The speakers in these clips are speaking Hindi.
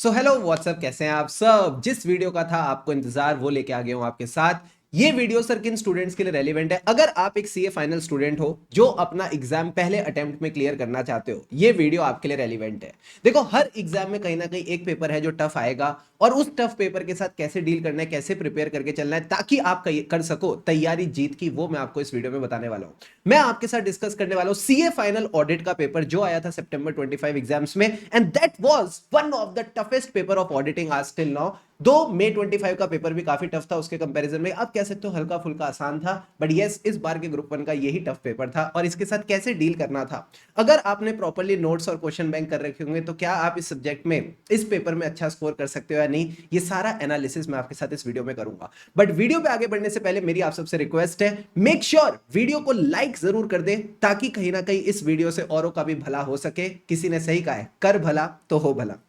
सो हेलो व्हाट्सअप, कैसे हैं आप सब। जिस वीडियो का था आपको इंतजार वो लेके आ गया हूं आपके साथ। ये वीडियो सर किन स्टूडेंट्स के लिए रेलिवेंट है? अगर आप एक सीए फाइनल स्टूडेंट हो जो अपना एग्जाम पहले अटेम्प्ट में क्लियर करना चाहते हो, ये वीडियो आपके लिए रेलिवेंट है। देखो, हर एग्जाम में कहीं ना कहीं एक पेपर है जो टफ आएगा, और उस टफ पेपर के साथ कैसे डील करना है, कैसे प्रिपेयर करके चलना है ताकि आप कर सको तैयारी जीत की, वो मैं आपको इस वीडियो में बताने वाला हूं। मैं आपके साथ डिस्कस करने वाला हूं सीए फाइनल ऑडिट का पेपर जो आया था सितंबर 25 एग्जाम्स में, and that was one of the toughest paper of auditing आज टिल नाउ। दो मई 25 का पेपर भी काफी टफ था, उसके कंपैरिजन में आप कह सकते हो हल्का फुल्का आसान था, बट यस, इस बार के ग्रुप 1 का यही टफ पेपर था और इसके साथ कैसे डील करना था। अगर आपने प्रॉपर्ली नोट्स और क्वेश्चन बैंक कर रखे होंगे तो क्या आप इस सब्जेक्ट में, इस पेपर में अच्छा स्कोर कर सकते हो या नहीं, ये सारा एनालिसिस मैं आपके साथ इस वीडियो में करूंगा। बट वीडियो पे आगे बढ़ने से पहले मेरी आप सबसे रिक्वेस्ट है, मेक श्योर वीडियो को लाइक जरूर कर दे ताकि कहीं ना कहीं इस वीडियो से औरों का भी भला हो सके। किसी ने सही कहा है, कर भला तो हो भला।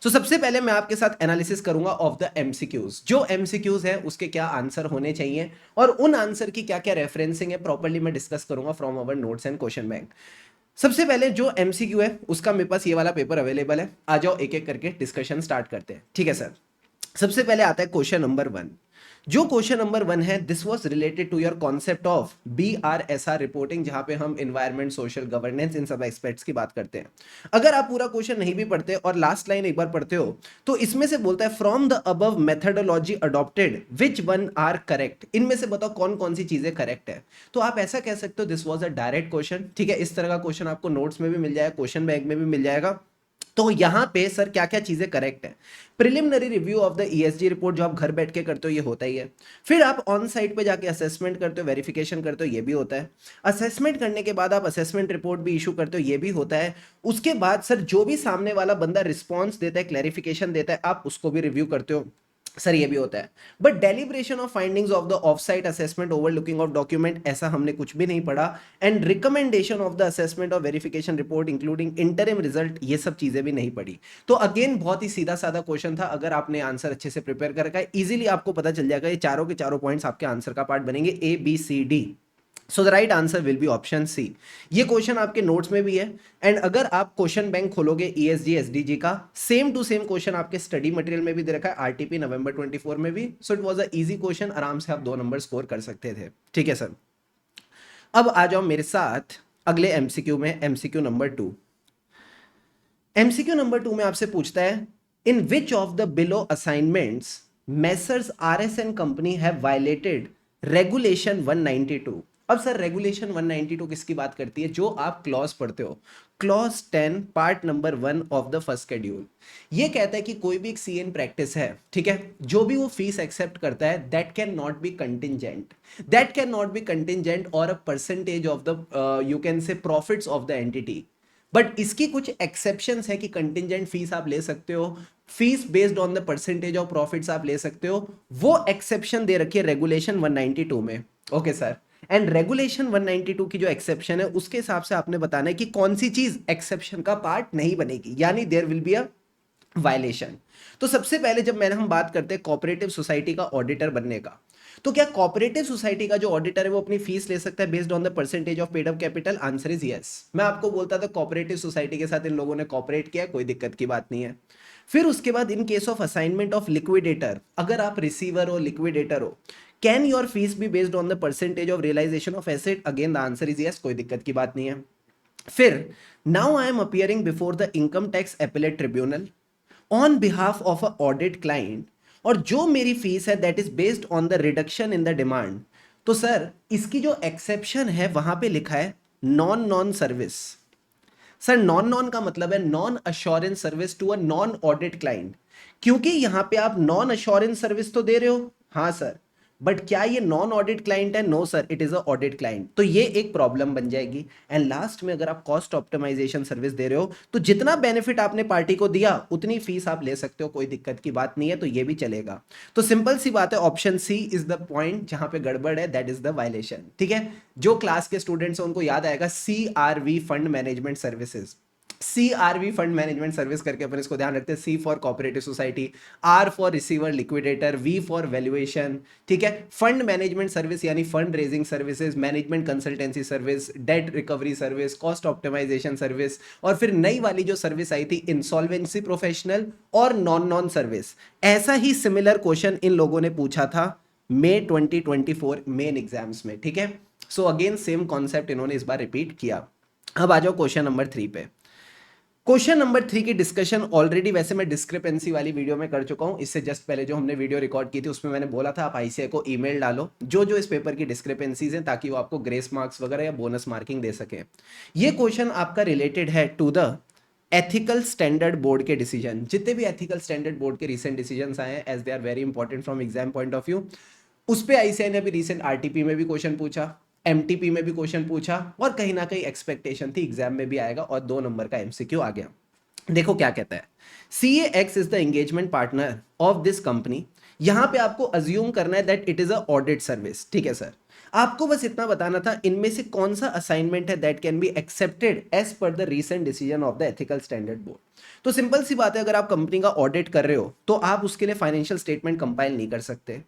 सबसे पहले मैं आपके साथ एनालिसिस करूंगा ऑफ द एमसीक्यूज। जो एमसीक्यूज है उसके क्या आंसर होने चाहिए और उन आंसर की क्या क्या रेफरेंसिंग है, प्रॉपर्ली मैं डिस्कस करूंगा from our notes and question bank. सबसे पहले जो एमसीक्यू है उसका मेरे पास ये वाला पेपर अवेलेबल है। आ जाओ एक एक करके डिस्कशन स्टार्ट करते हैं, ठीक है सर। सबसे पहले आता है क्वेश्चन नंबर 1। जो क्वेश्चन नंबर 1 है, this was related to your concept of BRSR reporting, जहां पे हम एनवायरमेंट, सोशल गवर्नेंस, इन सब एस्पेक्ट्स की बात करते हैं। अगर आप पूरा क्वेश्चन नहीं भी पढ़ते और लास्ट लाइन एक बार पढ़ते हो तो इसमें से बोलता है from the above methodology adopted which one are correct. इनमें से बताओ कौन कौन सी चीजें करेक्ट है। तो आप ऐसा कह सकते हो this was a direct question, ठीक है। इस तरह का क्वेश्चन आपको नोट्स में भी मिल जाएगा, क्वेश्चन बैंक में भी मिल जाएगा। तो यहां पे सर क्या क्या चीजें करेक्ट है। Preliminary review of the ESG report जो आप घर बैठ के करते हो ये होता ही है। फिर आप ऑन साइट पे जाके असेसमेंट करते हो, वेरिफिकेशन करते हो, ये भी होता है। असेसमेंट करने के बाद आप असेसमेंट रिपोर्ट भी इशू करते हो, ये भी होता है। उसके बाद सर जो भी सामने वाला बंदा रिस्पॉन्स देता है, क्लैरिफिकेशन देता है, आप उसको भी रिव्यू करते हो, सर ये भी होता है। But deliberation of findings of the off site assessment, overlooking of document, ऐसा हमने कुछ भी नहीं पढ़ा। And recommendation of the assessment और verification report including interim result, ये सब चीजें भी नहीं पढ़ी। तो अगेन बहुत ही सीधा साधा क्वेश्चन था। अगर आपने आंसर अच्छे से प्रिपेयर कर रखा है, इजीली आपको पता चल जाएगा, ये चारों के चारों पॉइंट्स आपके आंसर का पार्ट बनेंगे, A B C D. So the right answer will be option C. ये क्वेश्चन आपके नोट्स में भी है। एंड अगर आप क्वेश्चन बैंक खोलोगे ईएसजी एसडीजी का, सेम टू सेम क्वेश्चन आपके स्टडी मटेरियल में भी दे रखा है, आरटीपी नवंबर 24 में भी। So it was a easy question, आराम से आप 2 नंबर स्कोर कर सकते थे, ठीक है सर। अब आ जाओ मेरे साथ अगले एमसीक्यू में, एमसीक्यू नंबर 2। एमसीक्यू नंबर 2 में आपसे पूछता है, in which of the below assignments Messrs RS and company have violated regulation 192। अब सर रेगुलेशन 192 किसकी बात करती है? जो आप क्लॉज पढ़ते हो, clause 10 part number 1 of the first schedule. ये कहता है कि कोई भी एक सीएन प्रैक्टिस है, ठीक है, जो भी वो फीस एक्सेप्ट करता है, that can not be contingent, that can not be contingent और a percentage of the you can say profits of the entity. But इसकी कुछ एक्सेप्शंस है कि कंटिजेंट फीस आप ले सकते हो, fees based on the percentage of profits आप ले सकते हो। वो एक्सेप्शन दे रखी है रेगुलेशन 192 में, ओके सर। एंड रेगुलेशन 192 की जो एक्सेप्शन है उसके हिसाब से आपने बताना है कि कौन सी चीज एक्सेप्शन का पार्ट नहीं बनेगी, यानी there will be a violation. तो सबसे पहले जब हम बात करते हैं कोऑपरेटिव सोसाइटी का ऑडिटर बनने का, तो क्या कोऑपरेटिव सोसाइटी का जो ऑडिटर है वो अपनी फीस ले सकता है based on the percentage of paid up capital? Answer is yes. मैं आपको बोलता था कोऑपरेटिव सोसाइटी के साथ इन लोगों ने कोऑपरेट किया, कोई दिक्कत की बात नहीं है। फिर उसके बाद in case of assignment of liquidator, अगर आप रिसीवर हो, लिक्विडेटर हो, can your fees be based on the percentage of realisation of asset? Again the answer is yes, कोई दिक्कत की बात नहीं है। फिर now I am appearing before the income tax appellate tribunal on behalf of a audit client, और जो मेरी फीस है that is based on the reduction in the demand. तो सर इसकी जो एक्सेप्शन है वहां पे लिखा है non non service. Sir non non का मतलब है non assurance service to a non audit client, क्योंकि यहां पे आप नॉन अश्योरेंस सर्विस तो दे रहे हो, हाँ सर, बट क्या ये नॉन ऑडिट क्लाइंट है? No sir, it is a audit client. तो ये एक प्रॉब्लम बन जाएगी। एंड लास्ट में अगर आप कॉस्ट ऑप्टिमाइजेशन सर्विस दे रहे हो तो जितना बेनिफिट आपने पार्टी को दिया उतनी फीस आप ले सकते हो, कोई दिक्कत की बात नहीं है, तो ये भी चलेगा। तो सिंपल सी बात है, option C is the point जहां पे गड़बड़ है, दैट इज द वायलेशन, ठीक है। जो क्लास के स्टूडेंट्स हैं उनको याद आएगा CRV fund management services, CRV fund management service करके अपन इसको ध्यान रखते हैं। C for cooperative society, R for receiver liquidator, V for valuation, ठीक है। फंड मैनेजमेंट सर्विस यानी fund raising services, management consultancy service, debt recovery service, cost optimisation service, और फिर नई वाली जो सर्विस आई थी इंसॉल्वेंसी प्रोफेशनल और नॉन सर्विस। ऐसा ही सिमिलर क्वेश्चन इन लोगों ने पूछा था मई 2024 मेन एग्जाम्स में, ठीक है। सो अगेन सेम कॉन्सेप्ट इन्होंने इस बार रिपीट किया। अब आ जाओ क्वेश्चन नंबर 3 पे। क्वेश्चन नंबर 3 की डिस्कशन ऑलरेडी वैसे मैं डिस्क्रिपेंसी वाली वीडियो में कर चुका हूं। इससे जस्ट पहले जो हमने वीडियो रिकॉर्ड की थी उसमें मैंने बोला था आप आईसीआई को ईमेल डालो जो जो इस पेपर की डिस्क्रिपेंसीज हैं, ताकि वो आपको ग्रेस मार्क्स वगैरह या बोनस मार्किंग दे सके। ये क्वेश्चन आपका रिलेटेड है to the ethical standard board के डिसीजन। जितने भी एथिकल स्टैंडर्ड बोर्ड के रिसेंट डिसीजन आए हैं, as they are very important from exam point of view, उस पे आईसीआई ने अभी रिसेंट आरटीपी में भी क्वेश्चन पूछा, एमटीपी में भी क्वेश्चन पूछा, और कहीं ना कहीं एक्सपेक्टेशन थी एग्जाम में भी आएगा, और 2 नंबर का एमसीक्यू आ गया। देखो क्या कहता है, CAX is the engagement partner of this company. यहां पे आपको अज्यूम करना है that it is a audit service, ठीक है सर। आपको बस इतना बताना था इनमें से कौन सा असाइनमेंट है that can be accepted as per the recent decision of the ethical standard board. तो सिंपल सी बात है, अगर आप कंपनी का ऑडिट कर रहे हो तो आप उसके लिए फाइनेंशियल स्टेटमेंट कंपाइल नहीं कर सकते।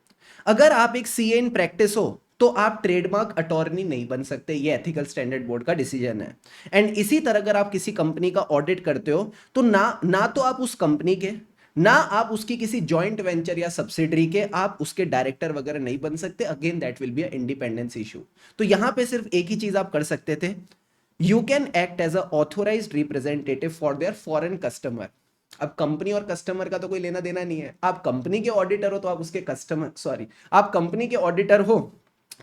अगर आप एक सीए इन प्रैक्टिस हो तो आप ट्रेडमार्क अटॉर्नी नहीं बन सकते, ये एथिकल स्टैंडर्ड बोर्ड का डिसीजन है। एंड इसी तरह अगर आप किसी कंपनी का ऑडिट करते हो तो ना तो आप उस कंपनी के, ना आप उसकी किसी जॉइंट वेंचर या सब्सिडरी के आप उसके डायरेक्टर वगैरह नहीं बन सकते। Again that will be a independence issue. तो यहां पे सिर्फ एक ही चीज आप कर सकते थे, you can act as a authorised representative for their foreign customer. अब कंपनी और कस्टमर का तो कोई लेना देना नहीं है, आप कंपनी के ऑडिटर हो तो आप उसके कस्टमर, सॉरी, आप कंपनी के ऑडिटर हो,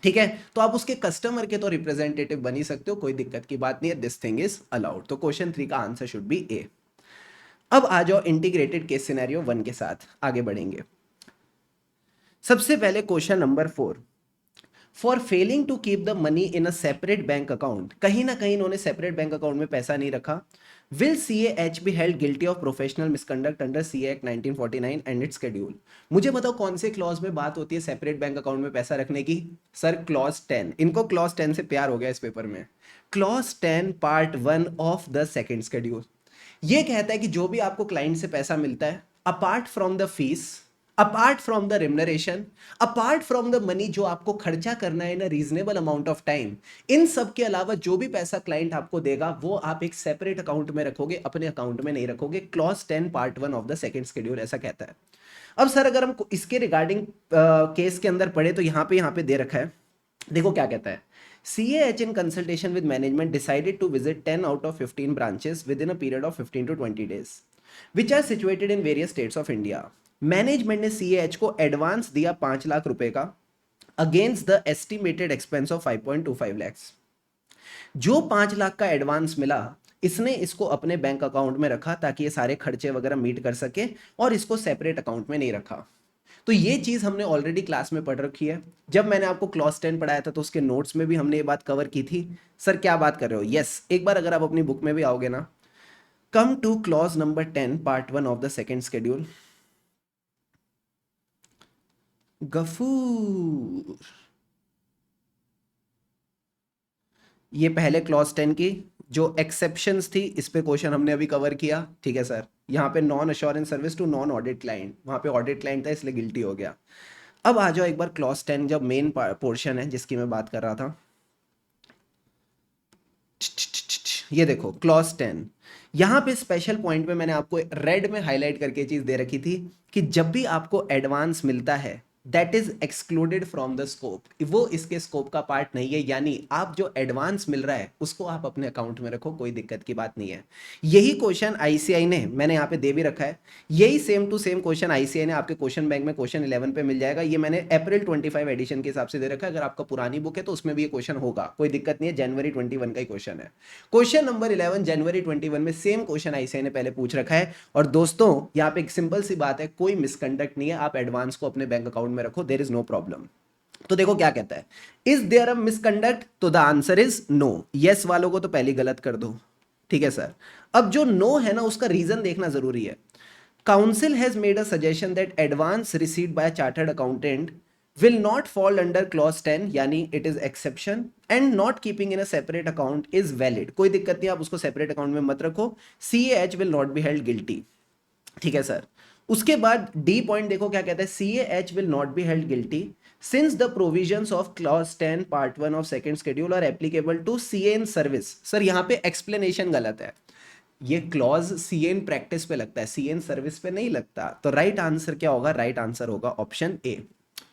ठीक है, तो आप उसके कस्टमर के तो रिप्रेजेंटेटिव बन ही सकते हो, कोई दिक्कत की बात नहीं है। This thing is allowed. तो क्वेश्चन 3 का आंसर शुड बी ए। अब आ जाओ इंटीग्रेटेड केस सिनेरियो 1 के साथ आगे बढ़ेंगे। सबसे पहले question number 4, for failing to keep the money in a separate bank account, कहीं ना कहीं इन्होंने सेपरेट बैंक अकाउंट में पैसा नहीं रखा, will CAH be held guilty of professional misconduct under CA act 1949 and it's schedule. मुझे बताओ कौन से क्लॉज में बात होती है सेपरेट बैंक अकाउंट में पैसा रखने की? Sir clause 10। इनको क्लॉज 10 से प्यार हो गया इस पेपर में। Clause 10 part 1 of the second schedule ये कहता है कि जो भी आपको क्लाइंट से पैसा मिलता है, apart from the fees, apart from the remuneration, apart from the money जो आपको खर्चा करना है in a reasonable amount of time, इन सब के अलावा जो भी पैसा क्लाइंट आपको देगा वो आप एक सेपरेट अकाउंट में रखोगे, अपने अकाउंट में नहीं रखोगे। Clause 10 part 1 of the second schedule ऐसा कहता है। अब सर अगर हम इसके रिगार्डिंग केस के अंदर पढ़े तो यहाँ पे दे रखा है, देखो क्या कहता है। CAH in consultation with management decided to visit 10 out of 15 branches within a period of 15 to 20 days, which are situated in various states of India. Management ने CAH को एडवांस दिया 5 लाख रुपए का against the estimated expense of 5.25 lakhs. जो 5 लाख का एडवांस मिला इसने इसको अपने बैंक अकाउंट में रखा ताकि ये सारे खर्चे वगैरह मीट कर सके, और इसको सेपरेट अकाउंट में नहीं रखा। तो ये चीज हमने ऑलरेडी क्लास में पढ़ रखी है। जब मैंने आपको क्लॉज 10 पढ़ाया था तो उसके नोट्स में भी हमने ये बात कवर की थी। सर क्या बात कर रहे हो? यस, एक बार अगर आप अपनी बुक में भी आओगे ना, come to clause number 10 part 1 of the second schedule. Gafoor, ये पहले क्लॉज 10 की जो एक्सेप्शंस थी इस पे क्वेश्चन हमने अभी कवर किया, ठीक है सर। यहाँ पे non assurance service to non audit client, वहाँ पे ऑडिट क्लाइंट था इसलिए गिल्टी हो गया। अब आ जाओ एक बार क्लॉज 10 जब मेन पोर्शन है जिसकी मैं बात कर रहा था, ये देखो क्लॉज 10। यहाँ पे स्पेशल पॉइंट पे मैंने आपको रेड में हाईलाइट करके चीज दे रखी थी कि जब भी आपको एडवांस मिलता है that is excluded from the scope, वो इसके स्कोप का पार्ट नहीं है, यानी आप जो एडवांस मिल रहा है उसको आप अपने अकाउंट में रखो, कोई दिक्कत की बात नहीं है। यही क्वेश्चन आईसीआई ने, मैंने यहाँ पे दे भी रखा है, यही same to same question ICI ने आपके क्वेश्चन बैंक में क्वेश्चन 11 पे मिल जाएगा। ये मैंने अप्रैल 25 एडिशन के हिसाब से दे रखा है। अगर आपका पुरानी बुक है तो उसमें भी ये क्वेश्चन होगा, कोई दिक्कत नहीं है। जनवरी 21 का ही क्वेश्चन है। क्वेश्चन नंबर 11 जनवरी 21 में सेम क्वेश्चन आईसीआई ने पहले पूछ रखा है। और दोस्तों यहाँ पे एक सिंपल सी बात है, कोई मिसकंडक्ट नहीं है, आप एडवांस को अपने बैंक अकाउंट में रखो, देयर इज नो प्रॉब्लम। तो देखो क्या कहता है, is there a misconduct, so the answer is no. Yes वालों को तो पहले गलत कर दो, ठीक है सर। अब जो नो है ना उसका रीजन देखना जरूरी है। Council has made a suggestion that advance received by chartered accountant will not fall under clause 10 यानी it is exception and not keeping in a separate account is valid। कोई दिक्कत नहीं, आप उसको सेपरेट अकाउंट में मत रखो। CAH will not be held guilty। ठीक है सर। उसके बाद डी पॉइंट देखो क्या कहता है, CAH will not be held guilty since the provisions of clause 10 part 1 of second schedule are applicable to CA in service। Sir यहाँ पे एक्सप्लेनेशन गलत है, ये क्लॉज सीए इन प्रैक्टिस पे लगता है, सीए इन सर्विस पे नहीं लगता। तो राइट आंसर क्या होगा, राइट आंसर होगा option A.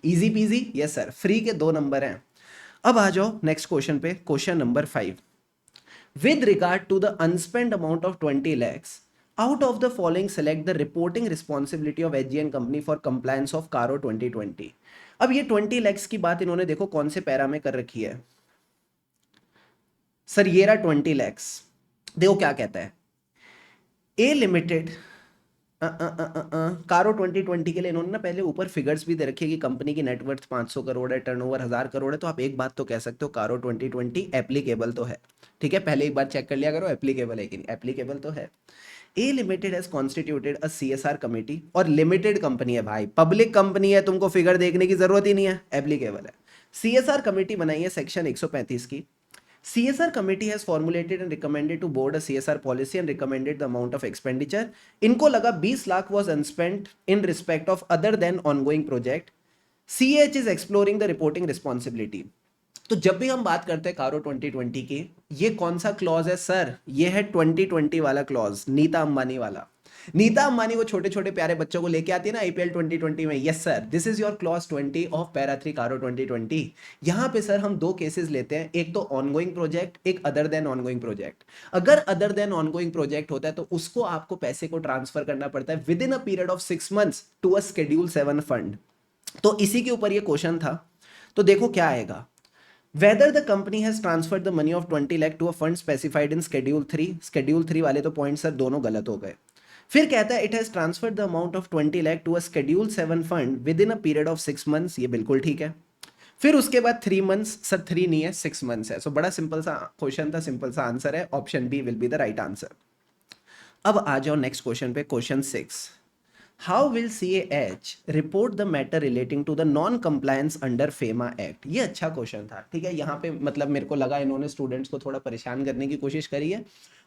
Easy peasy, yes sir, free के 2 नंबर हैं। अब आ जाओ नेक्स्ट क्वेश्चन पे, question number 5। With regard to the unspent amount of 20 lakhs out of the following select the reporting responsibility of HGN company for compliance of CARO 2020। अब ये 20 lakhs की बात इन्होंने देखो कौन से पैरा में कर रखी है सर, ये रहा 20 lakhs। देखो क्या कहता है, ए लिमिटेड कारो 2020 के लिए इन्होंने ना पहले ऊपर फिगर्स भी दे रखे हैं कि कंपनी की नेटवर्थ 500 करोड़ है, टर्नओवर 1000 करोड़ है। तो आप एक बात तो कह सकते हो, कारो 2020 एप्लीकेबल तो है। ठीक है, पहले एक बार चेक कर लिया करो एप्लीकेबल है कि नहीं, एप्लीकेबल तो है। A limited has constituted a CSR committee, और लिमिटेड कंपनी है भाई, पब्लिक कंपनी है, तुमको फिगर देखने की जरूरत ही नहीं है, एप्लीकेबल है। सीएसआर कमेटी बनाई है सेक्शन 135 की। CSR committee has formulated and recommended to board a CSR policy and recommended the amount of expenditure। इनको लगा 20 lakh was unspent in respect of other than ongoing project। CH is exploring the reporting responsibility। तो जब भी हम बात करते हैं कारो 2020 की, ये कौन सा क्लॉज है सर, ये है 2020 वाला क्लॉज, नीता अंबानी वाला। नीता अंबानी वो छोटे छोटे प्यारे बच्चों को लेके आती है ना IPL 2020 में, yes sir, this is your clause 20 of para 3 कारो 2020। यहां पे सर हम 2 केसेस लेते हैं, एक तो ऑनगोइंग प्रोजेक्ट, एक अदर देन ऑनगोइंग प्रोजेक्ट। अगर अदर देन ऑनगोइंग प्रोजेक्ट होता है तो उसको आपको पैसे को ट्रांसफर करना पड़ता है within a period of 6 months to a schedule 7 fund. तो इसी के ऊपर ये क्वेश्चन था। तो देखो क्या आएगा, whether the company has transferred the money of 20 lakh to a fund specified in schedule 3। schedule 3 वाले तो पॉइंट सर दोनों गलत हो गए। फिर कहता है it has transferred the amount of 20 lakh to a schedule 7 fund within a period of 6 months, ये बिल्कुल ठीक है। फिर उसके बाद 3 months, सर 3 नहीं है 6 months है। सो बड़ा सिंपल सा क्वेश्चन था, सिंपल सा आंसर है, option B will be the right answer. अब आ जाओ नेक्स्ट क्वेश्चन पे, question 6। How will CAH report the matter relating to the non compliance under FEMA act. ये अच्छा क्वेश्चन था, ठीक है। यहाँ पे मतलब मेरे को लगा इन्होंने स्टूडेंट्स को थोड़ा परेशान करने की कोशिश करी है,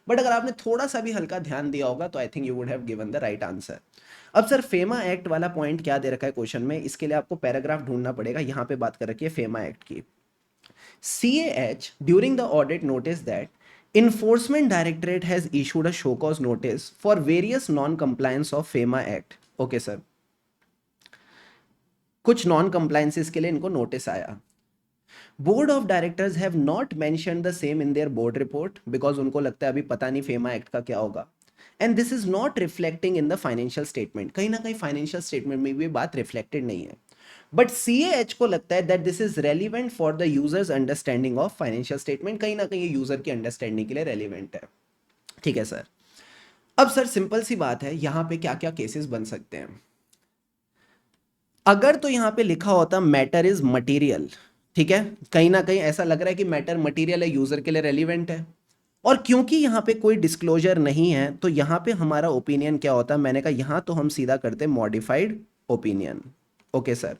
बट अगर आपने थोड़ा सा भी हल्का ध्यान दिया होगा तो I think you would have given the right answer. अब सर फेमा एक्ट वाला पॉइंट क्या दे रखा है क्वेश्चन में, इसके लिए आपको पैराग्राफ ढूंढना पड़ेगा। यहाँ पे बात कर रखी है फेमा एक्ट की। CAH during the audit noticed that enforcement directorate has issued a show cause notice for various non-compliance of FEMA Act। Okay sir, कुछ नॉन कंप्लायंसेस के लिए इनको नोटिस आया। Board of directors have not mentioned the same in their board report, because उनको लगता है अभी पता नहीं फेमा एक्ट का क्या होगा। And this is not reflecting in the financial statement, कहीं ना कहीं फाइनेंशियल स्टेटमेंट में भी बात रिफ्लेक्टेड नहीं है। बट CAH को लगता है that this is relevant for the users understanding of financial statement, कहीं ना कहीं यूजर की अंडरस्टैंडिंग के लिए रेलिवेंट है। ठीक है सर। अब सर सिंपल सी बात है, यहां पे क्या क्या केसेस बन सकते हैं। अगर तो यहां पे लिखा होता मैटर इज मटेरियल, ठीक है, कहीं ना कहीं ऐसा लग रहा है कि मैटर मटेरियल है, यूजर के लिए रेलिवेंट है। और क्योंकि यहां पे कोई डिस्क्लोजर नहीं है तो यहां पे हमारा ओपिनियन क्या होता है, मैंने कहा यहां तो हम सीधा करते मॉडिफाइड ओपिनियन। Okay sir.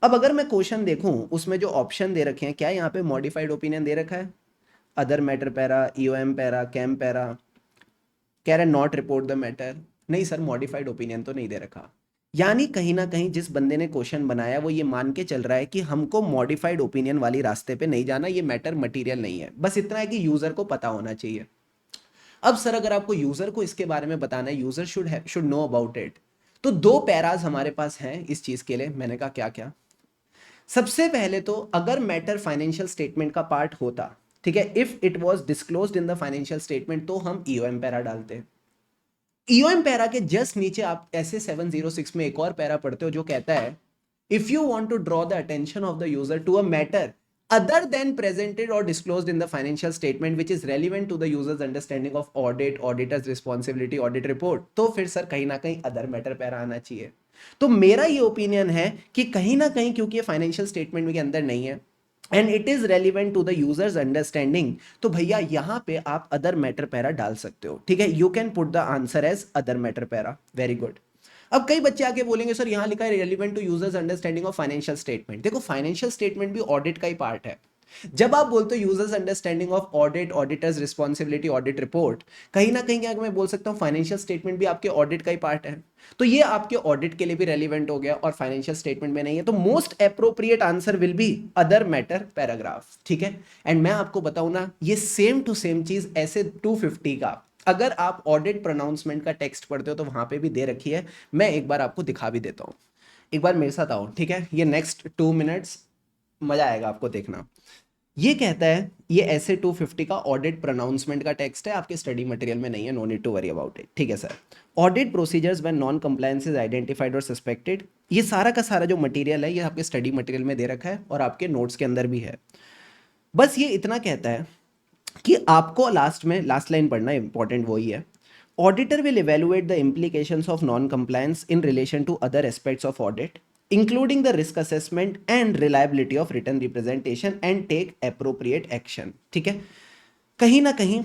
अब अगर मैं क्वेश्चन देखूं उसमें जो ऑप्शन दे रखे हैं, क्या यहाँ पे मॉडिफाइड ओपिनियन दे रखा है, other matter para, EOM para, KAM para, कह रहे नॉट रिपोर्ट द मैटर, नहीं सर मॉडिफाइड ओपिनियन तो नहीं दे रखा। यानी कहीं ना कहीं जिस बंदे ने क्वेश्चन बनाया वो ये मान के चल रहा है कि हमको मॉडिफाइड ओपिनियन वाली रास्ते पे नहीं जाना, ये मैटर मटेरियल नहीं है, बस इतना है कि यूजर को पता होना चाहिए। अब सर अगर आपको यूजर को इसके बारे में बताना है, user should know about it, तो 2 पैराज हमारे पास हैं इस चीज के लिए। मैंने कहा क्या क्या, सबसे पहले तो अगर मैटर फाइनेंशियल स्टेटमेंट का पार्ट होता, ठीक है, if it was disclosed in the financial statement, तो हम EOM पैरा डालते। EOM पैरा के जस्ट नीचे आप ऐसे 706 में एक और पैरा पढ़ते हो जो कहता है if you want to draw the attention of the user to a matter other than presented or disclosed in the financial statement which is relevant to the user's understanding of audit, auditor's responsibility, audit report, तो फिर सर कहीं ना कहीं अदर मैटर पैरा आना चाहिए। तो मेरा ये ओपिनियन है कि कहीं ना कहीं क्योंकि ये फाइनेंशियल स्टेटमेंट के अंदर नहीं है and it is relevant to the users understanding, तो भैया यहां पे आप अदर मैटर पैरा डाल सकते हो। ठीक है, you can put the answer as other matter para. Very good. अब कई बच्चे आके बोलेंगे सर यहाँ लिखा है relevant to users understanding of financial statement. देखो फाइनेंशियल स्टेटमेंट भी ऑडिट का ही पार्ट है। जब आप बोलते हो users understanding of audit, auditor's responsibility, audit report, कहीं ना कहीं मैं बोल सकता हूँ फाइनेंशियल स्टेटमेंट भी आपके ऑडिट का ही पार्ट है। तो ये आपके ऑडिट के लिए भी रेलिवेंट हो गया और फाइनेंशियल स्टेटमेंट में नहीं है। तो most appropriate answer will B other matter paragraph. ठीक है, एंड मैं आपको बताऊं ना, ये सेम टू सेम चीज ऐसे 250 का अगर आप ऑडिट प्रोनाउंसमेंट का टेक्स्ट पढ़ते हो तो वहां पे भी दे रखी है। मैं एक बार आपको दिखा भी देता हूं, एक बार मेरे साथ आओ। ठीक है, ये नेक्स्ट 2 मिनट्स मजा आएगा आपको देखना। ये कहता है, ये ऐसे 250 का ऑडिट प्रोनाउंसमेंट का टेक्स्ट है, आपके स्टडी मटेरियल में नहीं है, no need to worry about it. ठीक है sir, audit procedures when non compliance is identified और सस्पेक्टेड, ये सारा का सारा जो मटेरियल है ये आपके स्टडी मटेरियल में दे रखा है और आपके नोट्स के अंदर भी है। बस ये इतना कहता है कि आपको लास्ट में लास्ट लाइन पढ़ना, इंपॉर्टेंट वही है, auditor will evaluate the implications of non compliance in relation to other aspects of audit including the risk assessment and reliability of written representation and take appropriate action. ठीक है, कहीं ना कहीं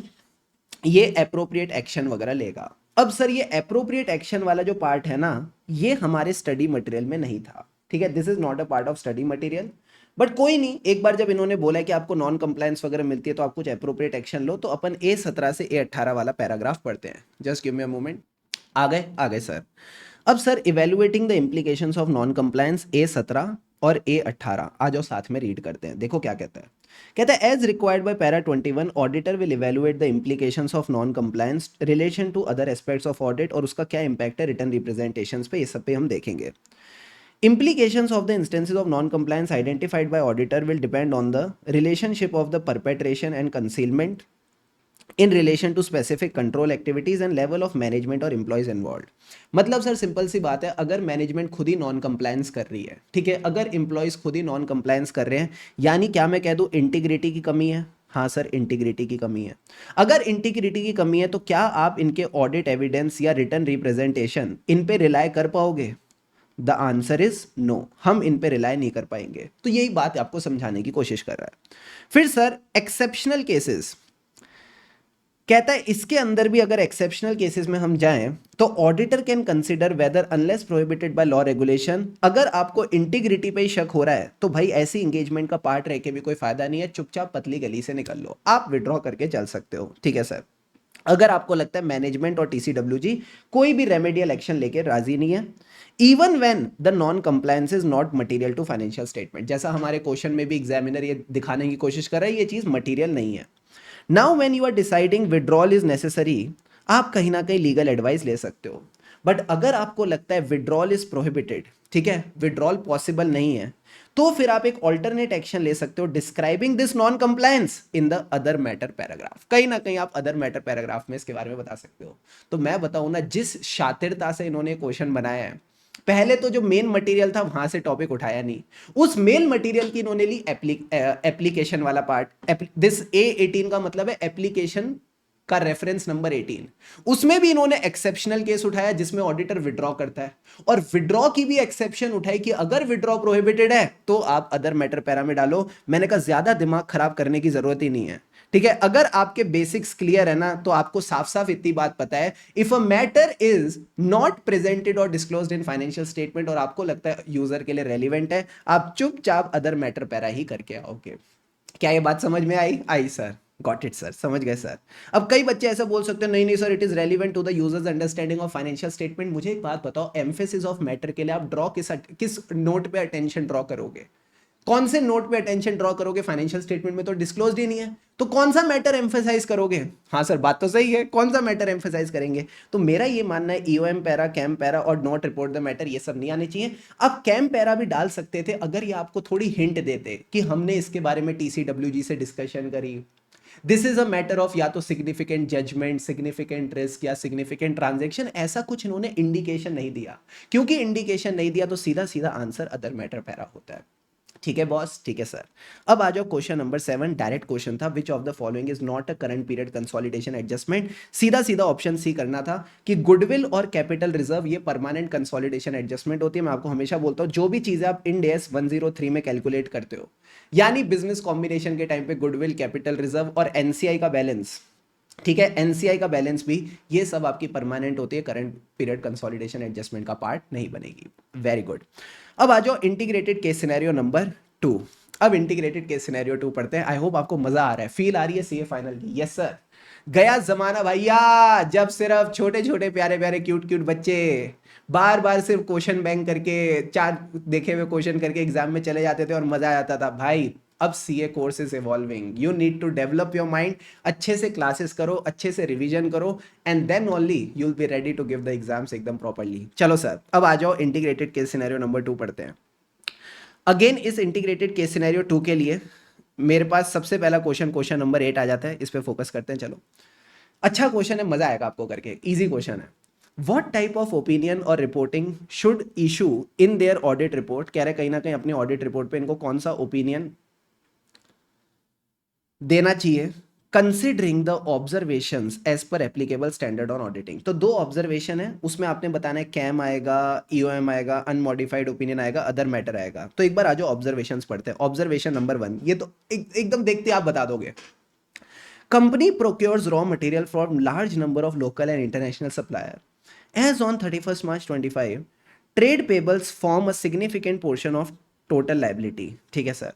ये अप्रोप्रिएट एक्शन वगैरह लेगा। अब सर ये अप्रोप्रिएट एक्शन वाला जो पार्ट है ना, ये हमारे स्टडी मटेरियल में नहीं था। ठीक है, this is not a part of study material, but कोई नहीं, एक बार जब इन्होंने बोला कि आपको नॉन कंप्लायंस वगैरह मिलती है तो आप कुछ अप्रोप्रिएट एक्शन लो, तो अपन A17 से A18 वाला पैराग्राफ पढ़ते हैं। Just give me a moment. आ गए सर। अब sir evaluating the implications of non compliance A17 और A18, आ जाओ साथ में रीड करते हैं। देखो क्या कहता है, कहता है as required by para 21 auditor will evaluate the implications of non compliance relation to other aspects of audit, और उसका क्या इंपैक्ट है रिटर्न रिप्रेजेंटेशंस पे, ये सब पे हम देखेंगे। Implications of the instances of non-compliance identified by auditor will depend on the relationship of the perpetration and concealment in relation to specific control activities and level of management or employees involved। मतलब सर सिंपल सी बात है, अगर मैनेजमेंट खुद ही नॉन कंप्लायंस कर रही है, ठीक है, अगर एम्प्लॉयज खुद ही नॉन कंप्लायंस कर रहे हैं, यानी क्या मैं कह दूं इंटीग्रिटी की कमी है। हाँ सर, इंटीग्रिटी की कमी है। अगर इंटीग्रिटी की कमी है तो क्या आप इनके ऑडिट एविडेंस या रिटर्न रिप्रेजेंटेशन इन पे रिलाय कर पाओगे? द आंसर इज नो, हम इन पे रिलाय नहीं कर पाएंगे। तो यही बात आपको समझाने की कोशिश कर रहा है। फिर सर एक्सेप्शनल केसेस, कहता है इसके अंदर भी अगर एक्सेप्शनल केसेस में हम जाएं तो auditor can consider whether unless prohibited by law regulation, अगर आपको इंटीग्रिटी पे ही शक हो रहा है तो भाई ऐसी एंगेजमेंट का पार्ट रह के भी कोई फायदा नहीं है, चुपचाप पतली गली से निकल लो, आप विड्रॉ करके चल सकते हो। ठीक है सर, अगर आपको लगता है मैनेजमेंट और TCWG कोई भी रेमेडियल एक्शन लेके राजी नहीं है, even when the non compliance is not material to financial statement, जैसा हमारे क्वेश्चन में भी एग्जामिनर ये दिखाने की कोशिश कर रहा है ये चीज मटेरियल नहीं है। Now when you are deciding withdrawal is necessary, आप कहीं ना कहीं लीगल एडवाइस ले सकते हो, बट अगर आपको लगता है विड्रॉल इज प्रोहिबिटेड, ठीक है, विड्रॉल पॉसिबल नहीं है, तो फिर आप एक ऑल्टरनेट एक्शन ले सकते हो describing this non compliance in the other matter paragraph. कहीं ना कहीं आप अदर मैटर पैराग्राफ में इसके बारे में बता सकते हो। तो मैं बताऊं ना, जिस शातिरता से इन्होंने क्वेश्चन बनाया है, पहले तो जो मेन मटेरियल था वहां से टॉपिक उठाया नहीं, उस मेन मटेरियल की इन्होंने ली एप्लीकेशन वाला पार्ट। दिस A18 का मतलब है एप्लीकेशन का रेफरेंस नंबर 18, उसमें भी इन्होंने एक्सेप्शनल केस उठाया जिसमें ऑडिटर विड्रॉ करता है, और विड्रॉ की भी एक्सेप्शन उठाई कि अगर विड्रॉ प्रोहिबिटेड है तो आप अदर मैटर पैरा में डालो। मैंने कहा ज्यादा दिमाग खराब करने की जरूरत ही नहीं है। ठीक है, अगर आपके बेसिक्स क्लियर है ना तो आपको साफ साफ इतनी बात पता है, if a matter is not presented और डिस्क्लोज्ड इन फाइनेंशियल स्टेटमेंट और आपको लगता है यूजर के लिए रेलिवेंट है, आप चुपचाप अदर मैटर पैरा ही करके आओगे। क्या ये बात समझ में आई सर? गॉट इट सर, समझ गए सर। अब कई बच्चे ऐसा बोल सकते हैं नहीं नहीं sir it is relevant to the users understanding of financial statement. मुझे एक बात बताओ, एम्फेसिस ऑफ मैटर के लिए आप ड्रॉ किस नोट पे अटेंशन ड्रॉ करोगे? कौन से नोट पे अटेंशन ड्रॉ करोगे? फाइनेंशियल स्टेटमेंट में तो डिस्क्लोज्ड ही नहीं है, तो कौन सा मैटर एम्फेसाइज करोगे? हाँ सर बात तो सही है, कौन सा मैटर एम्फेसाइज करेंगे? तो मेरा ये मानना है ईओएम पैरा, कैम पैरा और नॉट रिपोर्ट द मैटर ये सब नहीं आने चाहिए। आप कैम पैरा भी डाल सकते थे अगर ये आपको थोड़ी हिंट देते कि हमने इसके बारे में TCWG से डिस्कशन करी, this is a matter of या तो सिग्निफिकेंट जजमेंट, सिग्निफिकेंट रिस्क या सिग्निफिकेंट ट्रांजैक्शन। ऐसा कुछ इन्होंने इंडिकेशन नहीं दिया, क्योंकि इंडिकेशन नहीं दिया तो सीधा सीधा आंसर अदर मैटर पैरा होता है। ठीक है बॉस, ठीक है सर। अब आ जाओ क्वेश्चन नंबर 7, डायरेक्ट क्वेश्चन था, विच of the following is not a current period consolidation adjustment. सीधा सीधा ऑप्शन सी करना था कि गुडविल और कैपिटल रिजर्व ये परमानेंट कंसोलिडेशन एडजस्टमेंट होती है। मैं आपको हमेशा बोलता हूं जो भी चीजें आप इंड AS 103 में कैलकुलेट करते हो, यानी बिजनेस कॉम्बिनेशन के टाइम पे गुडविल, कैपिटल रिजर्व और NCI का बैलेंस, ठीक है, एनसीआई का बैलेंस भी, ये सब आपकी परमानेंट होती है, करंट पीरियड कंसोलिडेशन एडजस्टमेंट का पार्ट नहीं बनेगी। Very good. अब आ जाओ इंटीग्रेटेड केस सिनेरियो नंबर 2। अब इंटीग्रेटेड केस सिनेरियो 2 पढ़ते हैं। आई होप आपको मजा आ रहा है, फील आ रही है सीए फाइनल की। यस सर, गया जमाना भैया जब सिर्फ छोटे छोटे प्यारे प्यारे क्यूट क्यूट बच्चे बार बार सिर्फ क्वेश्चन बैंक करके, चार देखे हुए क्वेश्चन करके एग्जाम में चले जाते थे और मजा आता था। भाई अब CA course is evolving, you need to develop your mind, अच्छे से क्लासेस करो, अच्छे से रिवीजन करो, and then only you will be ready to give the exams एकदम प्रॉपर्ली। चलो सर, अब आ जाओ इंटीग्रेटेड केस सिनेरियो नंबर 2 पढ़ते हैं। अगेन इस इंटीग्रेटेड केस सिनेरियो 2 के लिए मेरे पास सबसे पहला क्वेश्चन नंबर 8 आ जाता है, इस पे फोकस करते हैं। चलो, अच्छा क्वेश्चन है, मजा आएगा आपको करके, इजी क्वेश्चन है। व्हाट टाइप ऑफ ओपिनियन और reporting should issue in their audit report, कह रहे कहीं ना कहीं अपनी ऑडिट रिपोर्ट पे इनको कौन सा ओपिनियन देना चाहिए, considering the observations as per applicable standard on auditing. तो दो ऑब्जर्वेशन है, उसमें आपने बताना है कैम आएगा, ईओएम आएगा, अनमॉडिफाइड ओपिनियन आएगा, अदर मैटर आएगा। तो एक बार आ जाओ ऑब्जर्वेशंस पढ़ते हैं। ऑब्जर्वेशन नंबर 1, ये तो एकदम देखते आप बता दोगे। Company procures raw material from large number of local and international supplier as on 31st March 25 trade payables form a significant portion of total liability. ठीक है sir.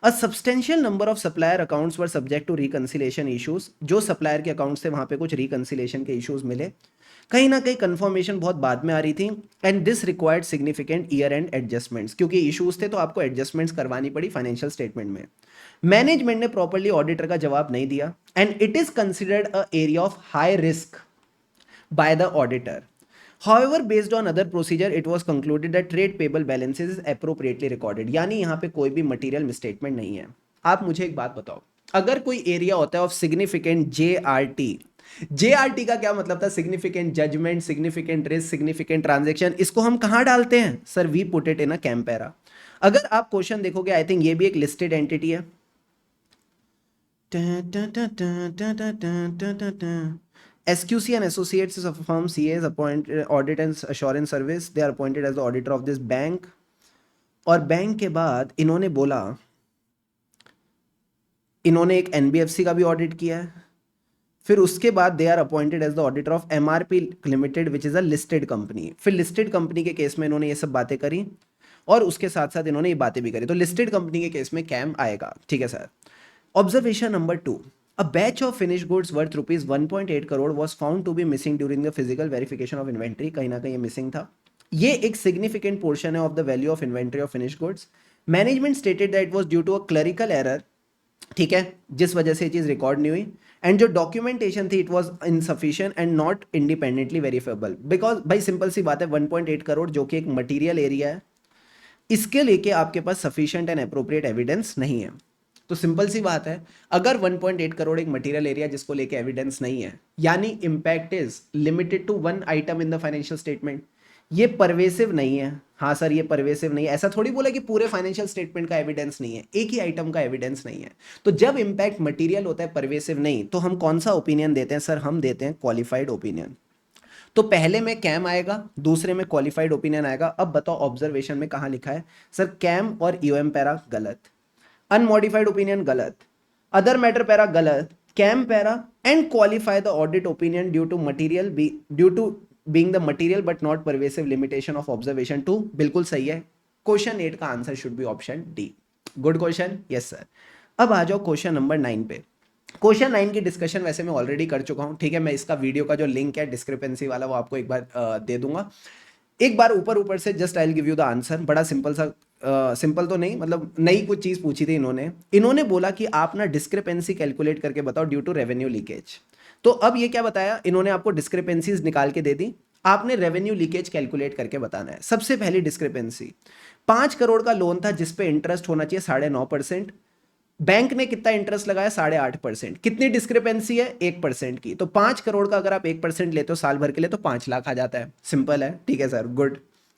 A substantial number of supplier accounts were subject to reconciliation issues, जो सप्लायर के अकाउंट्स थे वहां पे कुछ रिकंसिलेशन के इश्यूज मिले, कहीं ना कहीं कंफर्मेशन बहुत बाद में आ रही थी, and this required significant year and adjustments, क्योंकि इश्यूज थे तो आपको एडजस्टमेंट्स करवानी पड़ी फाइनेंशियल स्टेटमेंट में। मैनेजमेंट ने प्रॉपर्ली ऑडिटर का जवाब नहीं दिया, and it is considered a area of high risk by the auditor. However, based on other procedure, it was concluded that trade payable balances is appropriately recorded. यानी यहाँ पे कोई भी मटेरियल मिसस्टेटमेंट नहीं है। आप मुझे एक बात बताओ, अगर कोई एरिया होता है ऑफ सिग्निफिकेंट जेआरटी, जेआरटी का क्या मतलब था? Significant judgement, significant risk, significant transaction, इसको हम कहाँ डालते हैं sir? We put it in a KAM para. अगर आप क्वेश्चन देखोगे, आई थिंक ये भी एक लिस्टेड एंटिटी है। SQC and Associates is a firm CA's appointed audit and assurance service. They are appointed as the auditor of this bank. और बैंक के बाद इन्होंने बोला, इन्होंने एक NBFC का भी ऑडिट किया है। फिर उसके बाद they are appointed as the auditor of MRP limited which is a listed company. फिर लिस्टेड कंपनी के केस में इन्होंने ये सब बातें करी और उसके साथ साथ इन्होंने ये बातें भी करी। तो लिस्टेड कंपनी के केस में कैम आएगा। ठीक है sir. Observation number 2, a batch of finished goods worth rupees 1.8 crore was found to be missing during the physical verification of inventory। कहीं ना कहीं मिसिंग था। ये एक significant portion है of the value of inventory of finished goods। Management stated that it was due to a clerical error, ठीक है, जिस वजह से ये चीज रिकॉर्ड नहीं हुई। एंड जो डॉक्यूमेंटेशन थी it was insufficient and not independently verifiable. Because भाई सिंपल सी बात है, 1.8 करोड़ जो कि एक मटीरियल एरिया है, इसके लेके आपके पास सफिशिएंट एंड अप्रोप्रिएट एविडेंस नहीं है। तो सिंपल सी बात है, अगर 1.8 करोड़ एक मटेरियल एरिया जिसको लेके एविडेंस नहीं है, यानी impact is limited to one item in the financial statement, ये परवेसिव नहीं है। हाँ सर, ये परवेसिव नहीं है, ऐसा थोड़ी बोला कि पूरे फाइनेंशियल स्टेटमेंट का एविडेंस नहीं है, एक ही आइटम का एविडेंस नहीं है। तो जब इंपैक्ट मटेरियल होता है, परवेसिव नहीं, तो हम कौन सा ओपिनियन देते हैं सर? हम देते हैं क्वालिफाइड ओपिनियन। तो पहले में कैम आएगा, दूसरे में क्वालिफाइड ओपिनियन आएगा। अब बताओ ऑब्जर्वेशन में कहां लिखा है सर? कैम और यूएम पैरा गलत, अनमॉडिफाइड ओपिनियन गलत, अदर मैटर पैरा गलत, KAM para and qualify the audit opinion due to material due to being the material but not pervasive limitation of observation 2 बिल्कुल सही है। क्वेश्चन 8 का answer should be option D. Good question, yes sir. अब आ जाओ क्वेश्चन नंबर 9 पे। क्वेश्चन 9 की डिस्कशन वैसे मैं ऑलरेडी कर चुका हूं, ठीक है। मैं इसका वीडियो का जो लिंक है डिस्क्रिपेंसी वाला, वो आपको एक बार दे दूंगा। एक बार ऊपर से just I will give you the answer. बड़ा सिंपल सा, सिंपल तो नहीं, मतलब नई कुछ चीज पूछी थी इन्होंने बोला कि आप ना डिस्क्रिपेंसी कैलकुलेट करके बताओ ड्यू टू रेवेन्यू लीकेज। तो अब ये क्या बताया इन्होंने आपको? डिस्क्रिपेंसीज निकाल के दे दी, आपने रेवेन्यू लीकेज कैलकुलेट करके बताना है। सबसे पहली डिस्क्रिपेंसी, 5 करोड़ का लोन था जिसपे इंटरेस्ट होना चाहिए 9.5%, बैंक ने कितना इंटरेस्ट लगाया? 8.5%। कितनी डिस्क्रिपेंसी है? 1% की। तो 5 करोड़ का अगर आप 1% लेते हो साल भर के लिए तो 5 लाख आ जाता है। सिंपल है, ठीक है sir, good.